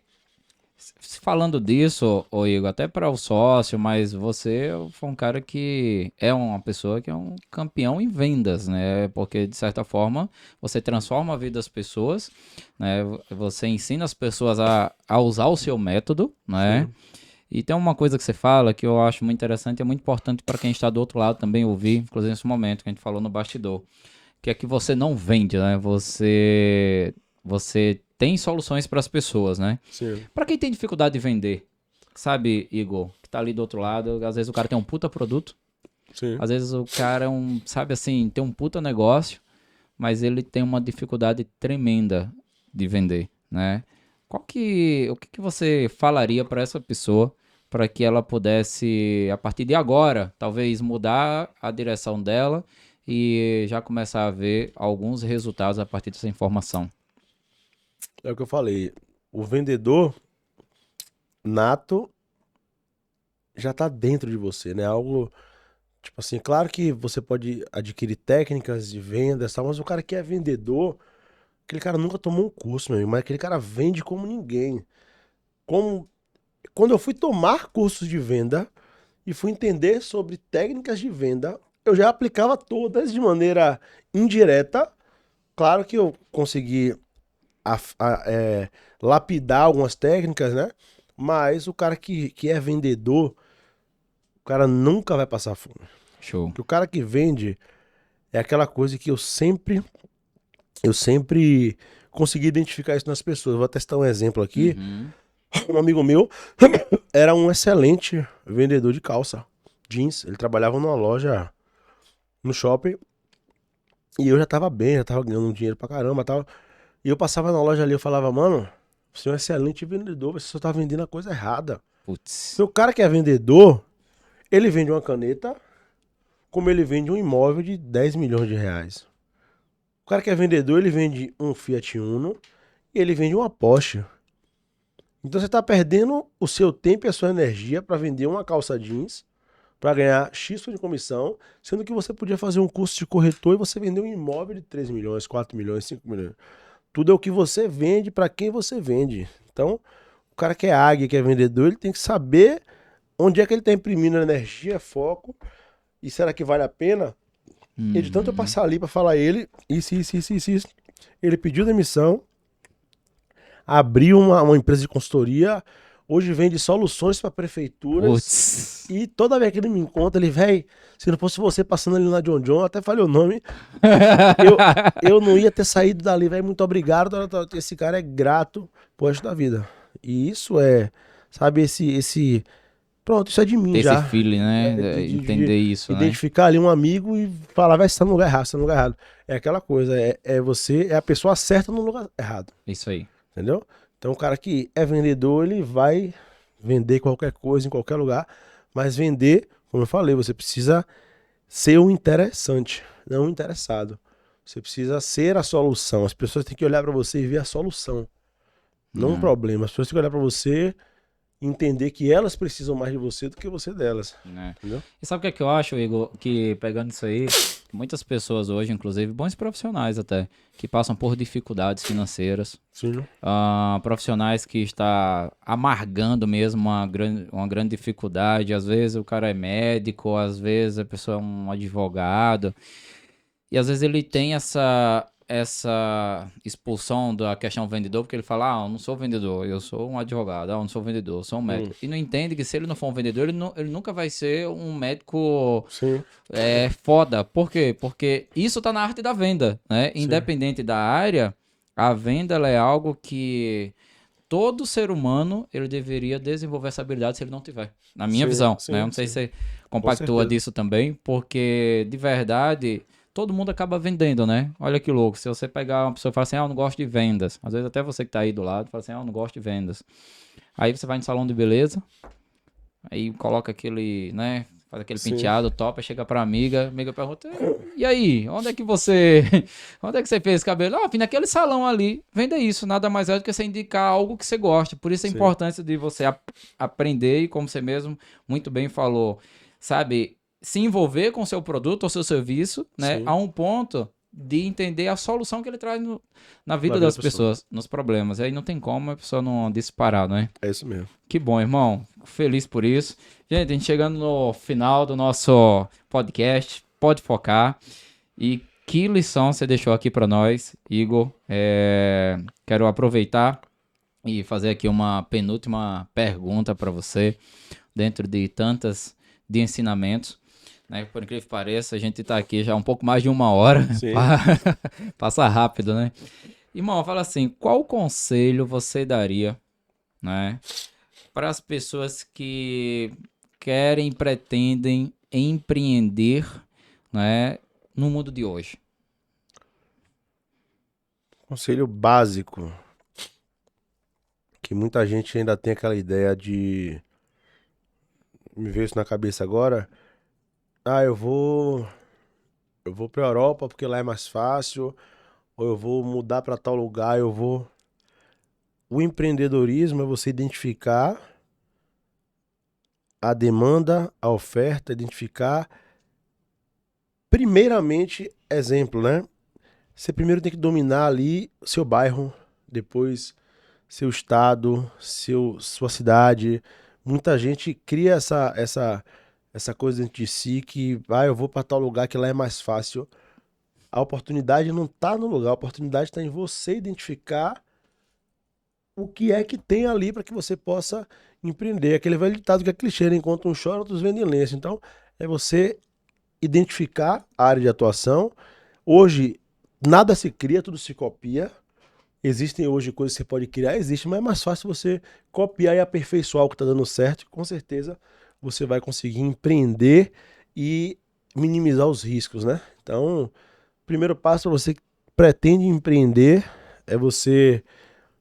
falando disso, ô Igor, até para o sócio, mas você foi um cara que é uma pessoa que é um campeão em vendas, né? Porque de certa forma você transforma a vida das pessoas, né? Você ensina as pessoas a usar o seu método, né? Sim. E tem uma coisa que você fala que eu acho muito interessante e é muito importante para quem está do outro lado também ouvir, inclusive nesse momento que a gente falou no bastidor, que é que você não vende, né? Você tem soluções para as pessoas, né? Sim. Para quem tem dificuldade de vender, sabe, Igor, que tá ali do outro lado, às vezes o cara tem um puta produto, Sim. às vezes o cara é sabe assim, tem um puta negócio, mas ele tem uma dificuldade tremenda de vender, né? O que você falaria para essa pessoa para que ela pudesse, a partir de agora, talvez mudar a direção dela e já começar a ver alguns resultados a partir dessa informação? É o que eu falei. O vendedor nato já tá dentro de você, né? Algo, tipo assim, claro que você pode adquirir técnicas de vendas, tal, mas o cara que é vendedor, aquele cara nunca tomou um curso, meu amigo, mas aquele cara vende como ninguém. Como, quando eu fui tomar cursos de venda e fui entender sobre técnicas de venda, eu já aplicava todas de maneira indireta. Claro que eu consegui lapidar algumas técnicas, né? Mas o cara que é vendedor, o cara nunca vai passar fome. Show. Porque o cara que vende é aquela coisa que eu sempre consegui identificar isso nas pessoas. Vou testar um exemplo aqui. Uhum. Um amigo meu era um excelente vendedor de calça jeans. Ele trabalhava numa loja no shopping e eu já tava bem, já tava ganhando dinheiro pra caramba, tal. E eu passava na loja ali, eu falava, mano, você é um excelente vendedor, você só tá vendendo a coisa errada. Putz. Porque o cara que é vendedor, ele vende uma caneta, como ele vende um imóvel de 10 milhões de reais. O cara que é vendedor, ele vende um Fiat Uno e ele vende uma Porsche. Então você tá perdendo o seu tempo e a sua energia para vender uma calça jeans, para ganhar X de comissão, sendo que você podia fazer um curso de corretor e você vender um imóvel de 3 milhões, 4 milhões, 5 milhões. Tudo é o que você vende para quem você vende. Então, o cara que é águia, que é vendedor, ele tem que saber onde é que ele está imprimindo energia, foco, e será que vale a pena? E de tanto eu passar ali para falar ele, isso. Ele pediu demissão, abriu uma empresa de consultoria, hoje vende soluções para prefeituras. Putz. E toda vez que ele me encontra, ele, véi, se não fosse você passando ali na John John, até falei o nome, eu não ia ter saído dali, velho, muito obrigado, esse cara é grato pro resto da vida. E isso é, sabe, pronto, isso é de mim Ter já. esse feeling, né? Entender isso, né? Identificar ali um amigo e falar, vai, você tá no lugar errado, você tá no lugar errado. É aquela coisa, você é a pessoa certa no lugar errado, Isso aí. entendeu? Então o cara que é vendedor, ele vai vender qualquer coisa em qualquer lugar, mas vender, como eu falei, você precisa ser um interessante, não um interessado. Você precisa ser a solução. As pessoas têm que olhar para você e ver a solução, não um problema. As pessoas têm que olhar para você entender que elas precisam mais de você do que você delas. Né? Entendeu? E sabe o que é que eu acho, Igor? Que pegando isso aí, muitas pessoas hoje, inclusive bons profissionais até, que passam por dificuldades financeiras, Sim. profissionais que está amargando mesmo uma grande dificuldade. Às vezes o cara é médico, às vezes a pessoa é um advogado, e às vezes ele tem essa expulsão da questão vendedor, porque ele fala, eu não sou vendedor, eu sou um advogado, eu não sou vendedor, eu sou um médico. E não entende que se ele não for um vendedor, ele nunca vai ser um médico Sim. foda. Por quê? Porque isso tá na arte da venda, né? Independente da área, a venda ela é algo que todo ser humano ele deveria desenvolver essa habilidade se ele não tiver. Na minha visão, né? Eu não sei se você compactua disso também, porque de verdade todo mundo acaba vendendo, né? Olha que louco. Se você pegar uma pessoa e falar assim, eu não gosto de vendas. Às vezes até você que tá aí do lado fala assim, eu não gosto de vendas. Aí você vai no salão de beleza, aí coloca aquele, né? Faz aquele penteado top, aí chega pra amiga, a amiga pergunta, e aí, onde é que você fez esse cabelo? Vim naquele salão ali, venda isso, nada mais é do que você indicar algo que você gosta, por isso a importância de você aprender e como você mesmo muito bem falou, sabe, se envolver com o seu produto ou seu serviço, né, a um ponto de entender a solução que ele traz na vida das pessoas, nos problemas. Aí não tem como a pessoa não disparar, não é? É isso mesmo. Que bom, irmão. Fico feliz por isso. Gente, a gente chegando no final do nosso podcast, pode focar. E que lição você deixou aqui para nós, Igor. Quero aproveitar e fazer aqui uma penúltima pergunta para você, dentro de tantas de ensinamentos. Né? Por incrível que pareça, a gente está aqui já há um pouco mais de 1 hora. Passa rápido, né? Irmão, fala assim, qual conselho você daria, né, para as pessoas que querem, pretendem empreender, né, no mundo de hoje? Conselho básico, que muita gente ainda tem aquela ideia de, me veio isso na cabeça agora, eu vou pra Europa porque lá é mais fácil, ou eu vou mudar para tal lugar, O empreendedorismo é você identificar a demanda, a oferta, identificar, primeiramente, exemplo, né? Você primeiro tem que dominar ali seu bairro, depois seu estado, sua cidade. Muita gente cria essa coisa dentro de si que, eu vou para tal lugar que lá é mais fácil. A oportunidade não está no lugar, a oportunidade está em você identificar o que é que tem ali para que você possa empreender. Aquele velho ditado que é clichê, né? Enquanto um chora, outros vendem lenço. Então, é você identificar a área de atuação. Hoje, nada se cria, tudo se copia. Existem hoje coisas que você pode criar, existe, mas é mais fácil você copiar e aperfeiçoar o que está dando certo. E com certeza você vai conseguir empreender e minimizar os riscos, né? Então, o primeiro passo para você que pretende empreender é você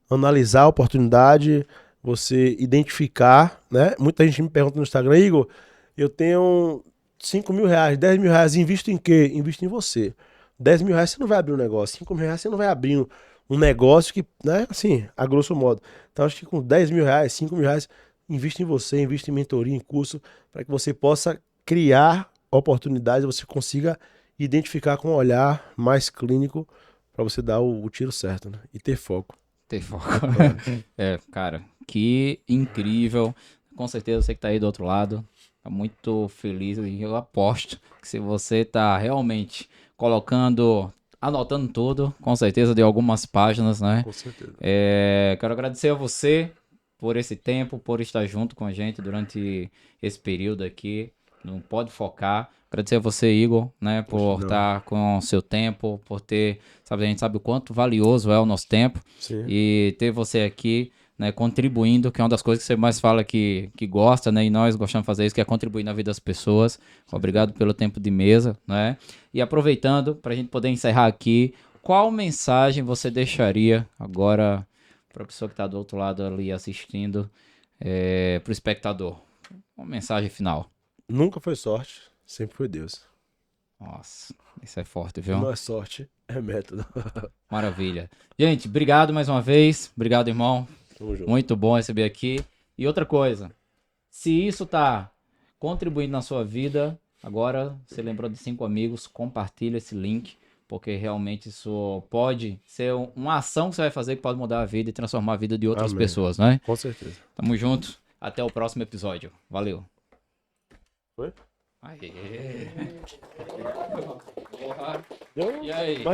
analisar a oportunidade, você identificar, né? Muita gente me pergunta no Instagram, Igor, eu tenho 5 mil reais, 10 mil reais, invisto em quê? Invisto em você. 10 mil reais você não vai abrir um negócio, 5 mil reais você não vai abrir um negócio que, né, assim, a grosso modo. Então acho que com 10 mil reais, 5 mil reais, invista em você, invista em mentoria, em curso, para que você possa criar oportunidades, você consiga identificar com um olhar mais clínico para você dar o tiro certo, né? E ter foco. Ter foco. Cara, que incrível. Com certeza você que tá aí do outro lado, tá muito feliz e eu aposto que se você tá realmente anotando tudo, com certeza de algumas páginas, né? Com certeza. Quero agradecer a você por esse tempo, por estar junto com a gente durante esse período aqui. Não pode focar. Agradecer a você, Igor, né, por estar com o seu tempo, por ter, sabe, a gente sabe o quanto valioso é o nosso tempo. Sim. E ter você aqui, né, contribuindo, que é uma das coisas que você mais fala que gosta, né, e nós gostamos de fazer isso, que é contribuir na vida das pessoas. Obrigado pelo tempo de mesa, né? E aproveitando, para a gente poder encerrar aqui, qual mensagem você deixaria agora para a pessoa que está do outro lado ali assistindo, para o espectador? Uma mensagem final. Nunca foi sorte, sempre foi Deus. Nossa, isso é forte, viu? Não é sorte, é método. Maravilha. Gente, obrigado mais uma vez. Obrigado, irmão. Tamo junto. Muito bom receber aqui. E outra coisa, se isso tá contribuindo na sua vida, agora você lembrou de 5 amigos, compartilha esse link, porque realmente isso pode ser uma ação que você vai fazer que pode mudar a vida e transformar a vida de outras Amém. pessoas, né? Com certeza. Tamo junto, até o próximo episódio. Valeu. Foi? Aê. Deu? E aí?